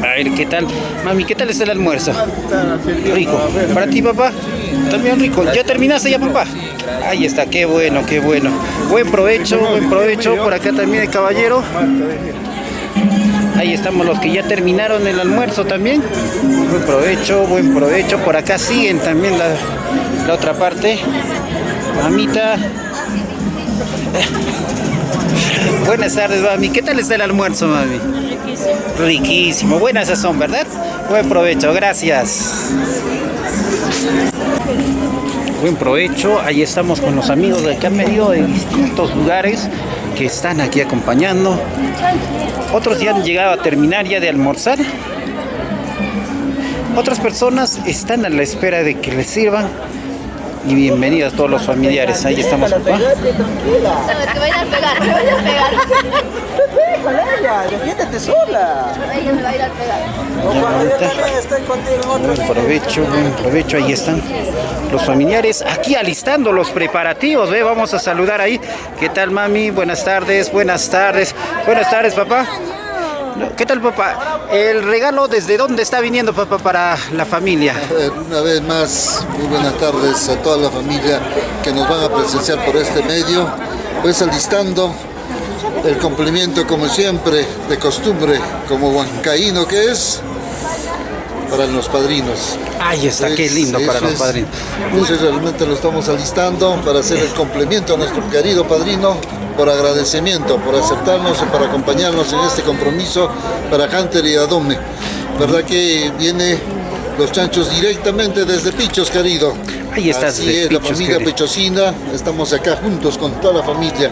A ver, ¿qué tal? Mami, ¿qué tal está el almuerzo? Rico. ¿Para ti, papá? También rico. ¿Ya terminaste ya, papá? Ahí está, qué bueno. Buen provecho. Por acá también el caballero. Ahí estamos los que ya terminaron el almuerzo también. Buen provecho. Por acá siguen también la otra parte. Mamita. Buenas tardes, mami. ¿Qué tal está el almuerzo, mami? Riquísimo. Buena sazón, ¿verdad? Buen provecho, gracias. Buen provecho. Ahí estamos con los amigos que han venido de distintos lugares que están aquí acompañando. Otros ya han llegado a terminar ya de almorzar. Otras personas están a la espera de que les sirvan. Y bienvenidos todos los familiares. Ahí estamos, papá. Te voy a pegar. Con ella, defiéndete sola. Ella me va a ir a pegar. Cuando yo también estoy contigo en otro. Buen provecho. Ahí están los familiares aquí alistando los preparativos. Vamos a saludar ahí. ¿Qué tal, mami? Buenas tardes. Buenas tardes, papá. ¿Qué tal, papá? El regalo, ¿desde dónde está viniendo, papá, para la familia? Una vez más, muy buenas tardes a toda la familia que nos van a presenciar por este medio. Pues alistando el cumplimiento, como siempre, de costumbre, como huancaíno que es, para los padrinos. Ahí está, qué lindo para los padrinos. Entonces realmente lo estamos alistando para hacer el complemento a nuestro querido padrino, por agradecimiento, por aceptarnos y para acompañarnos en este compromiso para Hunter y Adome. ¿Verdad que viene los chanchos directamente desde Pichos, querido? Ahí está. Así es, la familia Pichosina, estamos acá juntos con toda la familia.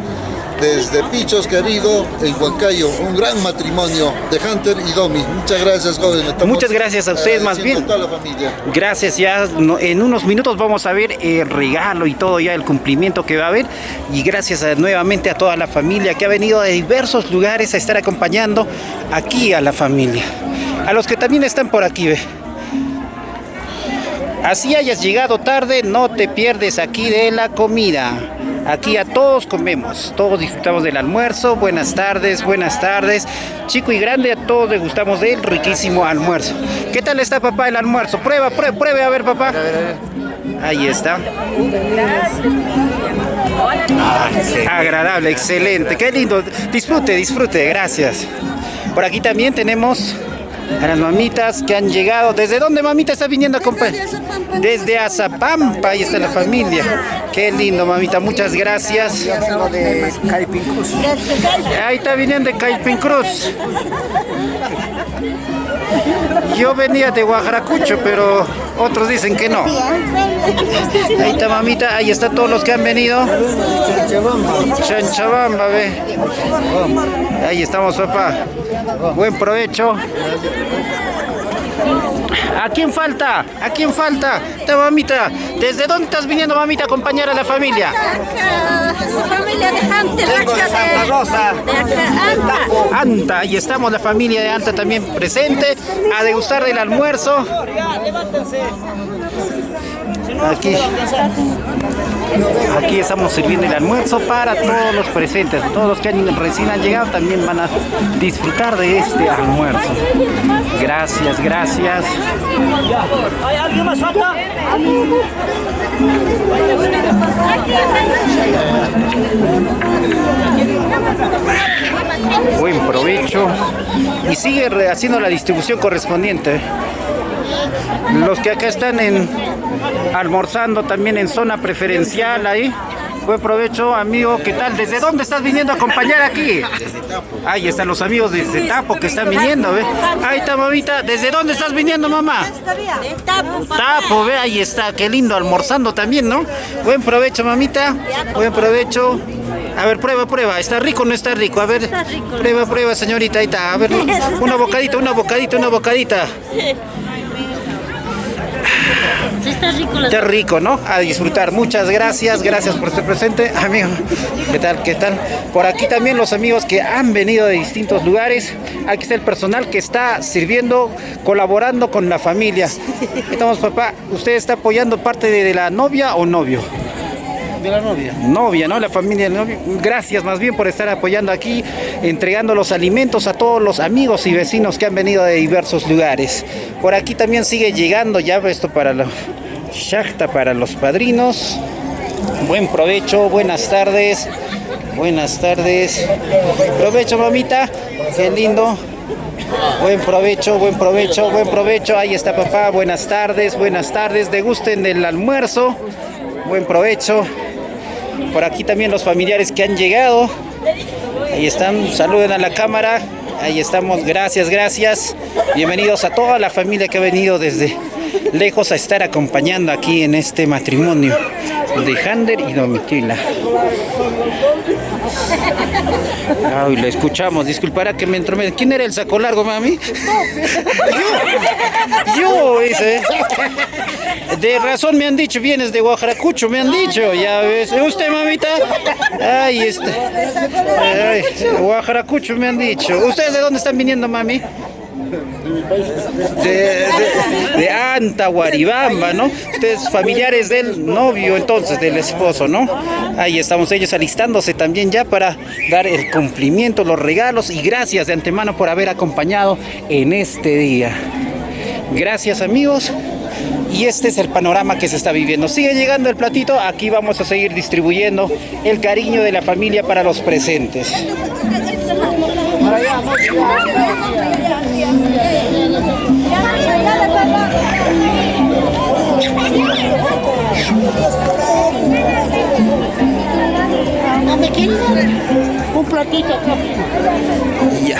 Desde Pichos, querido, en Huancayo, un gran matrimonio de Hunter y Domi. Muchas gracias, joven. Muchas gracias a ustedes, más bien. Toda la familia. Gracias, ya en unos minutos vamos a ver el regalo y todo, ya el cumplimiento que va a haber. Y gracias nuevamente a toda la familia que ha venido de diversos lugares a estar acompañando aquí a la familia. A los que también están por aquí, Así hayas llegado tarde, no te pierdes aquí de la comida. Aquí a todos comemos, todos disfrutamos del almuerzo. Buenas tardes. Chico y grande, a todos degustamos del riquísimo almuerzo. ¿Qué tal está, papá, el almuerzo? Pruebe, a ver, papá. Ahí está. Agradable, excelente, qué lindo. Disfrute, gracias. Por aquí también tenemos a las mamitas que han llegado. ¿Desde dónde, mamita, está viniendo a comprar? Desde Azapampa, ahí está la familia. Qué lindo, mamita, muchas gracias. De Caipincruz. Ahí está viniendo de Caipincruz. Yo venía de Guajaracucho, pero otros dicen que no. Ahí está, mamita, ahí están todos los que han venido. Chanchabamba, Ahí estamos, papá. Buen provecho. ¿A quién falta? Esta mamita. ¿Desde dónde estás viniendo, mamita, a acompañar a la familia? Familia de Hunter. Vengo de Santa Rosa. Anta, ahí estamos, la familia de Anta también presente a degustar del almuerzo. Aquí estamos sirviendo el almuerzo para todos los presentes. Todos los que recién han llegado también van a disfrutar de este almuerzo. Gracias. ¿Hay alguien más falta? Buen provecho. Y sigue haciendo la distribución correspondiente. Los que acá están almorzando también en zona preferencial ahí. Buen provecho, amigo. ¿Qué tal? ¿Desde dónde estás viniendo a acompañar aquí? Desde Tapo. Ahí están los amigos desde Tapo que están viniendo, Ahí está, mamita. ¿Desde dónde estás viniendo, mamá? De Tapo. Tapo, ahí está. Qué lindo, almorzando también, ¿no? Buen provecho, mamita. Buen provecho. A ver, prueba. ¿Está rico o no está rico? A ver, prueba, señorita. Ahí está. A ver, una bocadita. Está rico, ¿no? A disfrutar. Muchas gracias por estar presente, amigo. ¿Qué tal? Por aquí también los amigos que han venido de distintos lugares. Aquí está el personal que está sirviendo, colaborando con la familia. Estamos, papá. ¿Usted está apoyando parte de la novia o novio? De la novia. Novia, ¿no? La familia del novio. Gracias más bien por estar apoyando aquí, entregando los alimentos a todos los amigos y vecinos que han venido de diversos lugares. Por aquí también sigue llegando ya esto para la shakta, para los padrinos. Buen provecho, buenas tardes. Provecho, mamita. Qué lindo. Buen provecho. Ahí está, papá. Buenas tardes. Degusten del almuerzo. Buen provecho. Por aquí también los familiares que han llegado. Ahí están, saluden a la cámara. Ahí estamos, gracias. Bienvenidos a toda la familia que ha venido desde lejos a estar acompañando aquí en este matrimonio de Jander y Domitila. Ay, la escuchamos, disculpará que me entrometa. ¿Quién era el saco largo, mami? Yo, dice. De razón me han dicho, vienes de Huajaracucho, me han dicho, ya ves. ¿Usted, mamita? Ay, Huajaracucho me han dicho. ¿Ustedes de dónde están viniendo, mami? De Antahuaribamba, ¿no? Ustedes familiares del novio, entonces, del esposo, ¿no? Ahí estamos ellos alistándose también ya para dar el cumplimiento, los regalos, y gracias de antemano por haber acompañado en este día. Gracias, amigos. Y este es el panorama que se está viviendo. Sigue llegando el platito, aquí vamos a seguir distribuyendo el cariño de la familia para los presentes. Un platito. Ya.